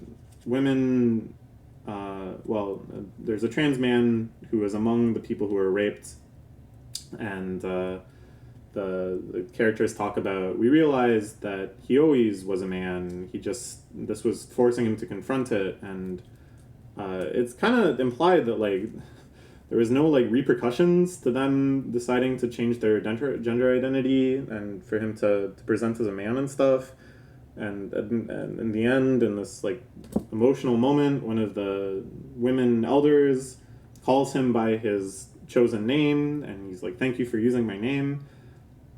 women. There's a trans man who was among the people who were raped, and the characters talk about, we realized that he always was a man. This was forcing him to confront it, and it's kind of implied that like there was no like repercussions to them deciding to change their gender identity and for him to present as a man and stuff. And in the end, in this like emotional moment, one of the women elders calls him by his chosen name, and he's like, "Thank you for using my name."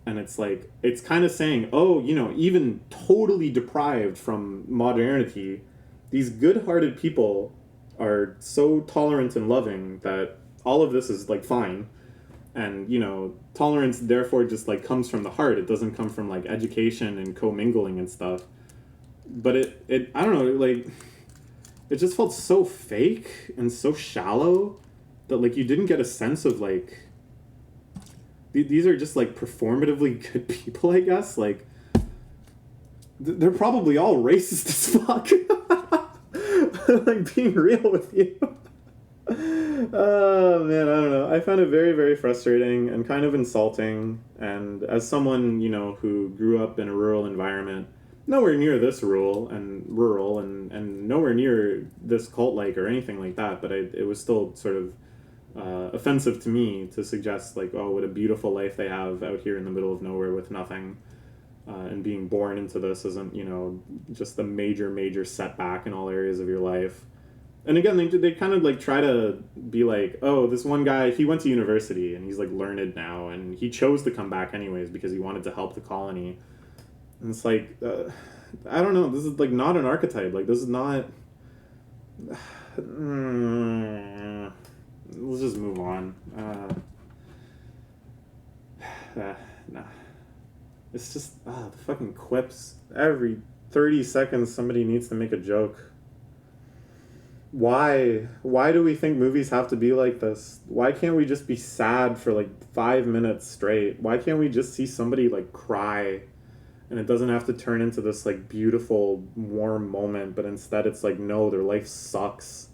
And it's like, it's kind of saying, oh, you know, even totally deprived from modernity, these good-hearted people are so tolerant and loving that all of this is like fine. And, you know, tolerance therefore just like comes from the heart. It doesn't come from like education and commingling and stuff. But it I don't know, like, it just felt so fake and so shallow that like you didn't get a sense of like, these are just like performatively good people, I guess. Like, they're probably all racist as fuck. Like, being real with you. Oh man, I don't know. I found it very, very frustrating and kind of insulting. And as someone, you know, who grew up in a rural environment, nowhere near this rural and nowhere near this cult-like or anything like that, but it was still sort of offensive to me to suggest like, oh, what a beautiful life they have out here in the middle of nowhere with nothing, and being born into this isn't, you know, just the major setback in all areas of your life. And again, they kind of like try to be like, oh, this one guy, he went to university and he's like learned now and he chose to come back anyways because he wanted to help the colony. And it's like, I don't know, this is like not an archetype. Like, this is not. Let's just move on. Nah. It's just, the fucking quips. Every 30 seconds somebody needs to make a joke. Why? Why do we think movies have to be like this? Why can't we just be sad for like 5 minutes straight? Why can't we just see somebody like cry? And it doesn't have to turn into this like beautiful, warm moment, but instead it's like, no, their life sucks.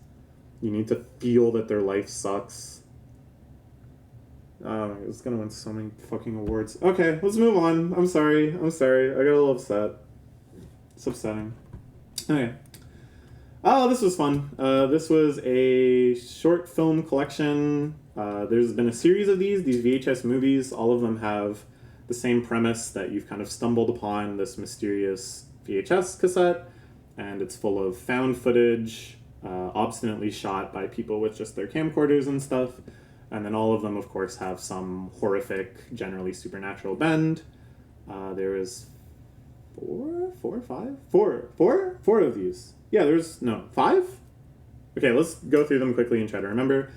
You need to feel that their life sucks. It's gonna win so many fucking awards. Okay, let's move on. I'm sorry. I got a little upset. It's upsetting. Okay. Oh, this was fun. This was a short film collection. There's been a series of these VHS movies. All of them have the same premise, that you've kind of stumbled upon this mysterious VHS cassette, and it's full of found footage, obstinately shot by people with just their camcorders and stuff. And then all of them, of course, have some horrific, generally supernatural bend. There is four of these. Yeah, five? Okay, let's go through them quickly and try to remember.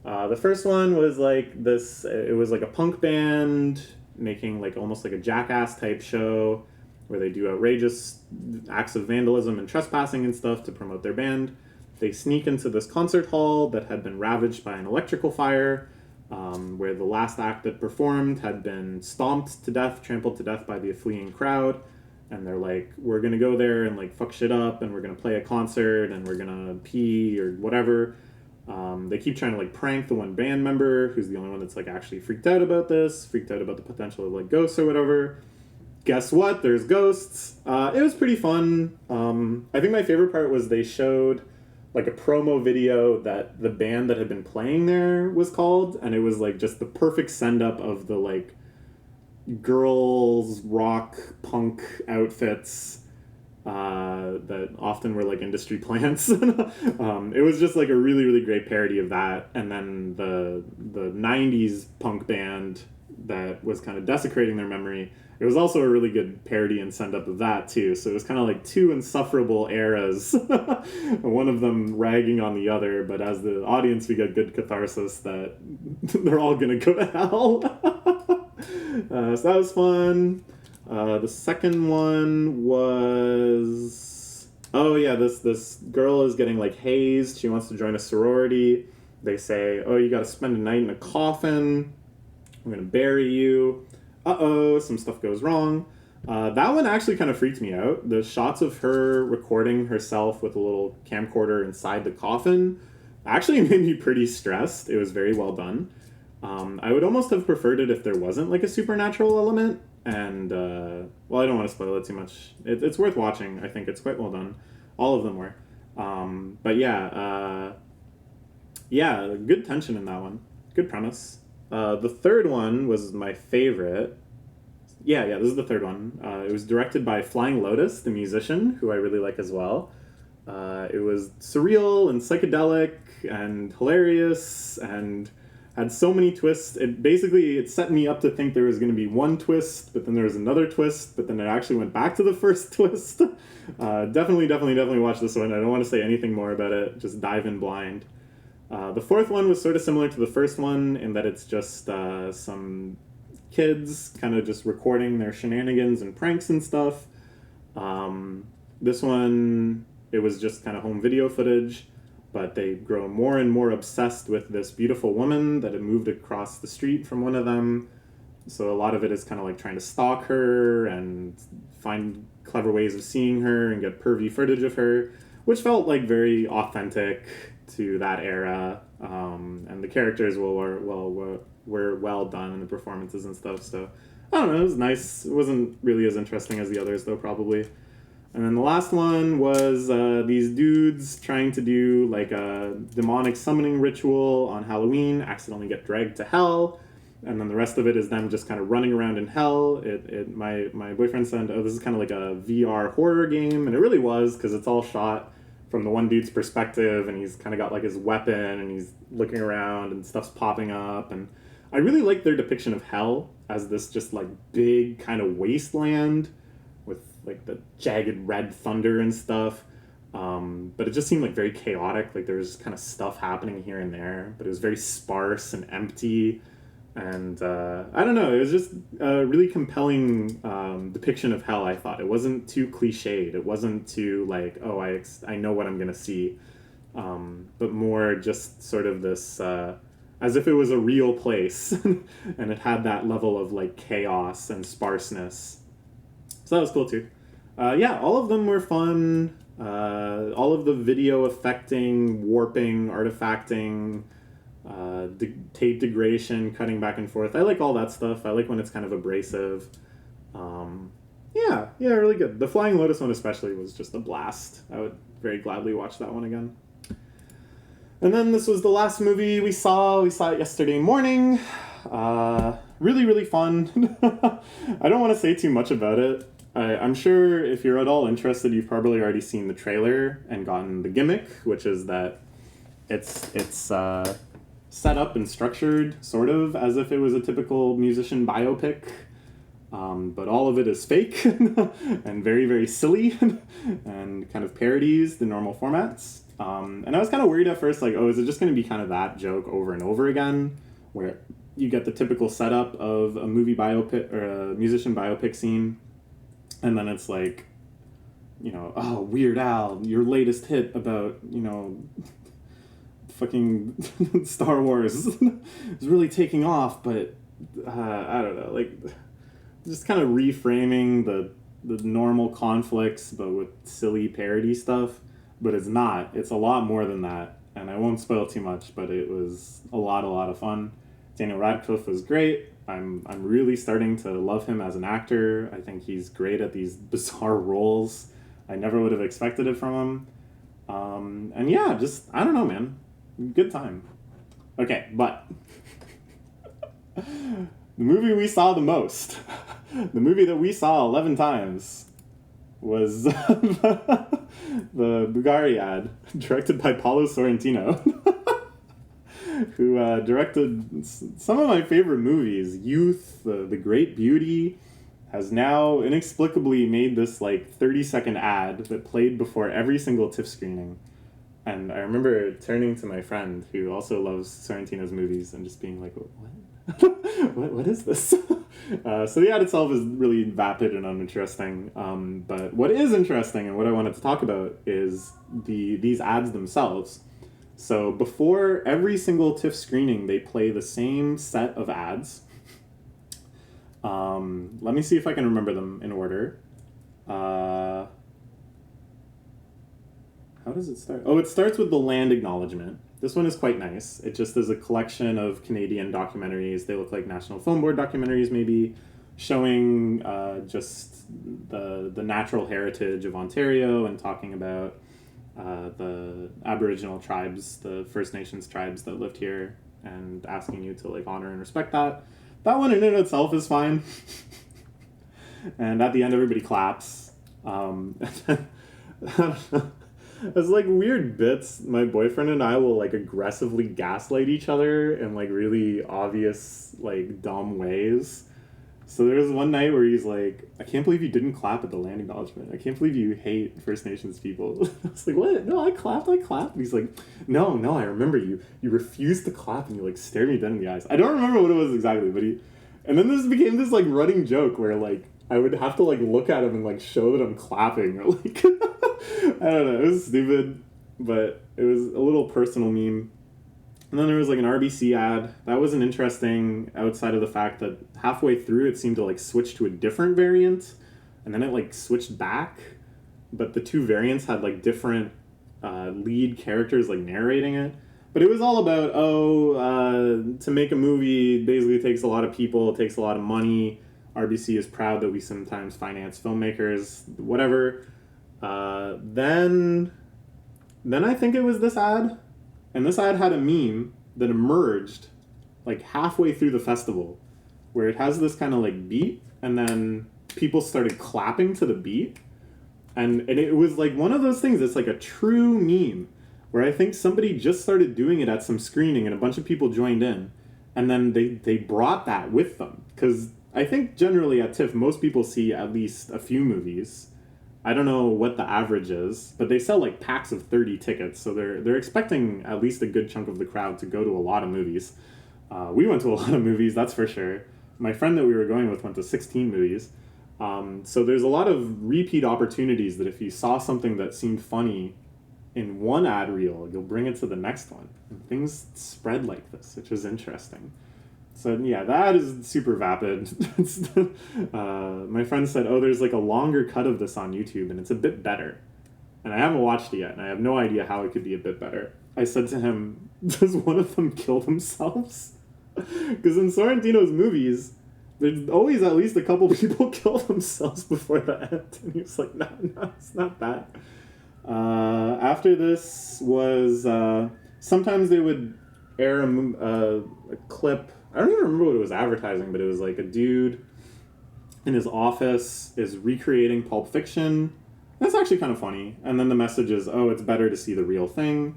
The first one was like this, it was like a punk band making like almost like a Jackass type show where they do outrageous acts of vandalism and trespassing and stuff to promote their band. They sneak into this concert hall that had been ravaged by an electrical fire, where the last act that performed had been stomped to death, trampled to death by the fleeing crowd. And they're like, we're going to go there and like fuck shit up, and we're going to play a concert, and we're going to pee or whatever. They keep trying to like prank the one band member who's the only one that's like actually freaked out about the potential of like ghosts or whatever. Guess what? There's ghosts. It was pretty fun. I think my favorite part was they showed like a promo video that the band that had been playing there was called, and it was like just the perfect send up of the like girls rock punk outfits that often were like industry plants. It was just like a really, really great parody of that. And then the 90s punk band that was kind of desecrating their memory, it was also a really good parody and send up of that too. So it was kind of like two insufferable eras, one of them ragging on the other, but as the audience we get good catharsis that they're all gonna go to hell. So that was fun. The second one was, oh yeah, this girl is getting like hazed. She wants to join a sorority. They say, oh, you got to spend a night in a coffin. We're gonna bury you. Some stuff goes wrong. That one actually kind of freaked me out. The shots of her recording herself with a little camcorder inside the coffin actually made me pretty stressed. It was very well done. I would almost have preferred it if there wasn't like a supernatural element. And, well, I don't want to spoil it too much. It's worth watching. I think it's quite well done. All of them were. But yeah, good tension in that one. Good premise. The third one was my favorite. Yeah, this is the third one. It was directed by Flying Lotus, the musician, who I really like as well. It was surreal and psychedelic and hilarious and had so many twists. It set me up to think there was going to be one twist, but then there was another twist, but then it actually went back to the first twist. Definitely watch this one. I don't want to say anything more about it. Just dive in blind. The fourth one was sort of similar to the first one in that it's just some kids kind of just recording their shenanigans and pranks and stuff. This one, it was just kind of home video footage, but they grow more and more obsessed with this beautiful woman that had moved across the street from one of them. So a lot of it is kind of like trying to stalk her and find clever ways of seeing her and get pervy footage of her, which felt like very authentic to that era. And the characters were well done in the performances and stuff. So I don't know, it was nice. It wasn't really as interesting as the others though, probably. And then the last one was these dudes trying to do like a demonic summoning ritual on Halloween, accidentally get dragged to hell, and then the rest of it is them just kind of running around in hell. My boyfriend said, oh, this is kind of like a VR horror game, and it really was, because it's all shot from the one dude's perspective, and he's kind of got like his weapon, and he's looking around, and stuff's popping up, and I really like their depiction of hell as this just like big kind of wasteland with like the jagged red thunder and stuff, but it just seemed like very chaotic. Like there was kind of stuff happening here and there, but it was very sparse and empty, and I don't know, it was just a really compelling depiction of hell. I thought it wasn't too cliched, it wasn't too like, oh, I know what I'm gonna see, but more just sort of this as if it was a real place and it had that level of like chaos and sparseness. So that was cool too. Yeah, all of them were fun. All of the video affecting, warping, artifacting, tape degradation, cutting back and forth. I like all that stuff. I like when it's kind of abrasive. Yeah, really good. The Flying Lotus one especially was just a blast. I would very gladly watch that one again. And then this was the last movie we saw. We saw it yesterday morning. Really fun. I don't want to say too much about it. I'm sure if you're at all interested, you've probably already seen the trailer and gotten the gimmick, which is that it's set up and structured sort of as if it was a typical musician biopic, but all of it is fake and very silly and kind of parodies the normal formats. And I was kind of worried at first, like, oh, is it just going to be kind of that joke over and over again, where you get the typical setup of a movie biopic or a musician biopic scene, and then it's like, you know, oh, Weird Al, your latest hit about, you know, fucking Star Wars is really taking off, but I don't know, like, just kind of reframing the normal conflicts, but with silly parody stuff. But it's not. It's a lot more than that, and I won't spoil too much, but it was a lot of fun. Daniel Radcliffe was great. I'm really starting to love him as an actor. I think he's great at these bizarre roles. I never would have expected it from him. And yeah, just, I don't know, man. Good time. Okay, but the movie we saw the most, the movie that we saw 11 times, was the Bugariad, directed by Paulo Sorrentino, who directed some of my favorite movies. Youth, The Great Beauty, has now inexplicably made this like 30-second ad that played before every single TIFF screening. And I remember turning to my friend who also loves Sorrentino's movies and just being like, what? what is this? So the ad itself is really vapid and uninteresting. But what is interesting and what I wanted to talk about is these ads themselves. So before every single TIFF screening, they play the same set of ads. Let me see if I can remember them in order. How does it start? Oh, it starts with the land acknowledgement. This one is quite nice. It just is a collection of Canadian documentaries. They look like National Film Board documentaries, maybe, showing just the natural heritage of Ontario and talking about the Aboriginal tribes, the First Nations tribes that lived here, and asking you to like honor and respect that. That one in and of itself is fine. And at the end, everybody claps. As like weird bits, my boyfriend and I will like aggressively gaslight each other in like really obvious, like dumb ways. So there was one night where he's like, I can't believe you didn't clap at the land acknowledgement. I can't believe you hate First Nations people. I was like, what? No, I clapped. And he's like, no, I remember you. You refused to clap and you like stared me dead in the eyes. I don't remember what it was exactly, but and then this became this like running joke where like I would have to like look at him and like show that I'm clapping or like, I don't know. It was stupid, but it was a little personal meme. And then there was like an RBC ad. That wasn't interesting outside of the fact that halfway through it seemed to like switch to a different variant and then it like switched back. But the two variants had like different lead characters like narrating it. But it was all about, to make a movie basically takes a lot of people, it takes a lot of money. RBC is proud that we sometimes finance filmmakers, whatever. Then I think it was this ad. And this ad had a meme that emerged like halfway through the festival where it has this kind of like beat and then people started clapping to the beat. And it was like one of those things that's like a true meme where I think somebody just started doing it at some screening and a bunch of people joined in. And then they brought that with them. Because I think generally at TIFF, most people see at least a few movies. I don't know what the average is, but they sell like packs of 30 tickets, so they're expecting at least a good chunk of the crowd to go to a lot of movies. We went to a lot of movies, that's for sure. My friend that we were going with went to 16 movies. So there's a lot of repeat opportunities that if you saw something that seemed funny in one ad reel, you'll bring it to the next one. And things spread like this, which is interesting. So yeah, that is super vapid. My friend said, there's like a longer cut of this on YouTube and it's a bit better. And I haven't watched it yet and I have no idea how it could be a bit better. I said to him, does one of them kill themselves? Because in Sorrentino's movies, there's always at least a couple people kill themselves before the end. And he was like, no, it's not that. After this was, sometimes they would air a clip. I don't even remember what it was advertising, but it was like a dude in his office is recreating Pulp Fiction. That's actually kind of funny. And then the message is, it's better to see the real thing.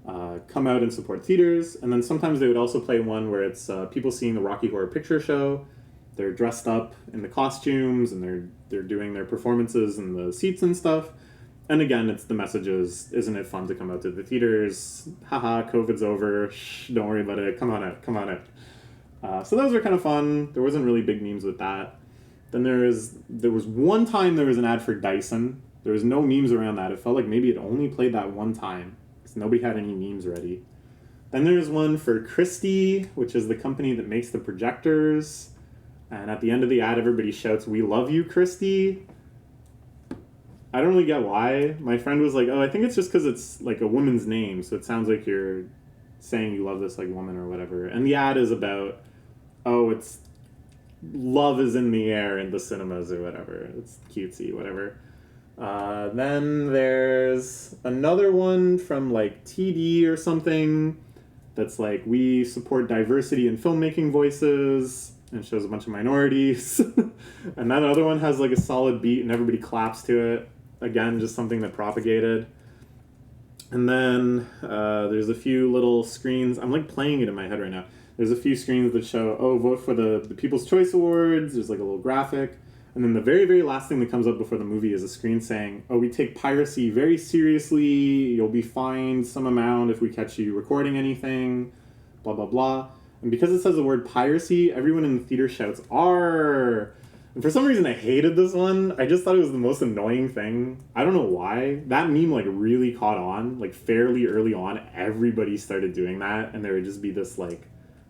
Come out and support theaters. And then sometimes they would also play one where it's people seeing the Rocky Horror Picture Show. They're dressed up in the costumes and they're doing their performances in the seats and stuff. And again, it's the messages, isn't it fun to come out to the theaters? Haha, COVID's over. Shh, don't worry about it. Come on out. So those were kind of fun. There wasn't really big memes with that. Then there was one time there was an ad for Dyson. There was no memes around that. It felt like maybe it only played that one time because nobody had any memes ready. Then there's one for Christie, which is the company that makes the projectors. And at the end of the ad, everybody shouts, "We love you, Christie." I don't really get why. My friend was like, I think it's just because it's like a woman's name, so it sounds like you're saying you love this like woman or whatever. And the ad is about, it's love is in the air in the cinemas or whatever. It's cutesy, whatever. Then there's another one from like TD or something that's like, we support diversity in filmmaking voices, and shows a bunch of minorities. And that other one has like a solid beat and everybody claps to it. Again, just something that propagated. And then there's a few little screens. I'm like playing it in my head right now. There's a few screens that show, vote for the People's Choice Awards. There's like a little graphic. And then the very, very last thing that comes up before the movie is a screen saying, we take piracy very seriously. You'll be fined some amount if we catch you recording anything, blah, blah, blah. And because it says the word piracy, everyone in the theater shouts, "R!" And for some reason, I hated this one. I just thought it was the most annoying thing. I don't know why. That meme, like, really caught on. Like, fairly early on, everybody started doing that. And there would just be this, like,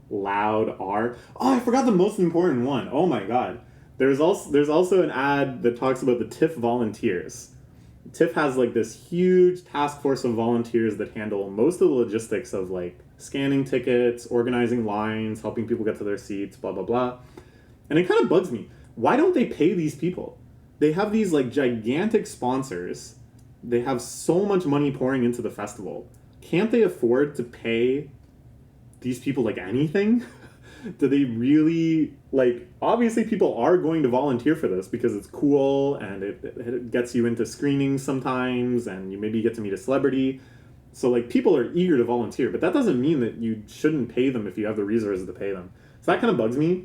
loud R. I forgot the most important one. Oh, my God. There's also an ad that talks about the TIFF volunteers. TIFF has, like, this huge task force of volunteers that handle most of the logistics of, like, scanning tickets, organizing lines, helping people get to their seats, blah, blah, blah. And it kind of bugs me. Why don't they pay these people? They have these like gigantic sponsors. They have so much money pouring into the festival. Can't they afford to pay these people like anything? Do they really, like, obviously people are going to volunteer for this because it's cool and it gets you into screenings sometimes and you maybe get to meet a celebrity. So, like, people are eager to volunteer, but that doesn't mean that you shouldn't pay them if you have the resources to pay them. So that kind of bugs me.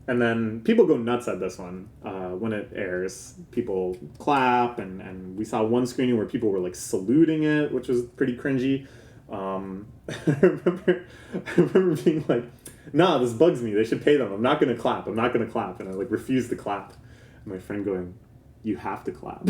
And then people go nuts at this one when it airs. People clap, and we saw one screening where people were, like, saluting it, which was pretty cringy. I remember being like, nah, this bugs me. They should pay them. I'm not going to clap. I'm not going to clap. And I, like, refused to clap. And my friend going, you have to clap.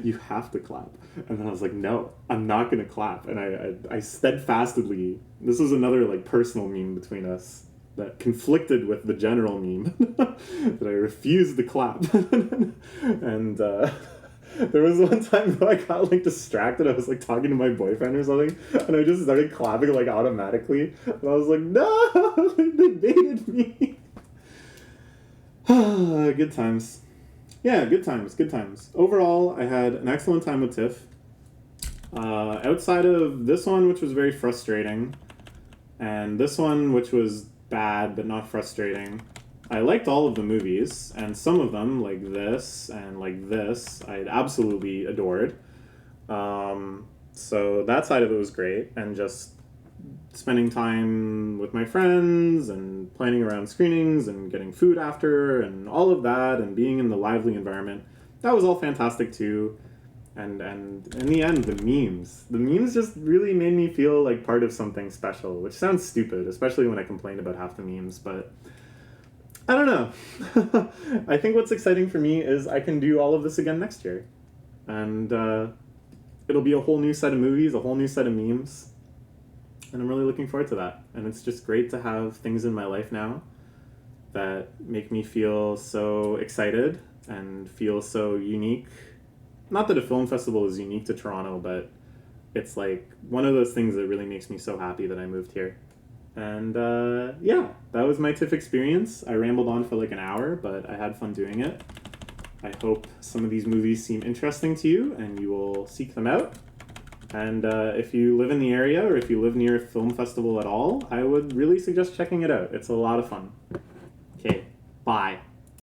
You have to clap. And then I was like, no, I'm not going to clap. And I steadfastly, this was another, like, personal meme between us that conflicted with the general meme that I refused to clap. And there was one time though I got, like, distracted. I was, like, talking to my boyfriend or something, and I just started clapping, like, automatically. And I was like, no, they baited me. Good times. Yeah, good times. Overall, I had an excellent time with TIFF. Outside of this one, which was very frustrating, and this one, which was bad but not frustrating, I liked all of the movies, and some of them, like this and like this, I absolutely adored. So that side of it was great, and just spending time with my friends and planning around screenings and getting food after and all of that and being in the lively environment, that was all fantastic too. And in the end, the memes just really made me feel like part of something special, which sounds stupid, especially when I complain about half the memes, but I don't know. I think what's exciting for me is I can do all of this again next year. And it'll be a whole new set of movies, a whole new set of memes. And I'm really looking forward to that. And it's just great to have things in my life now that make me feel so excited and feel so unique. Not that a film festival is unique to Toronto, but it's like one of those things that really makes me so happy that I moved here. And yeah, that was my TIFF experience. I rambled on for like an hour, but I had fun doing it. I hope some of these movies seem interesting to you and you will seek them out. And if you live in the area or if you live near a film festival at all, I would really suggest checking it out. It's a lot of fun. Okay, bye.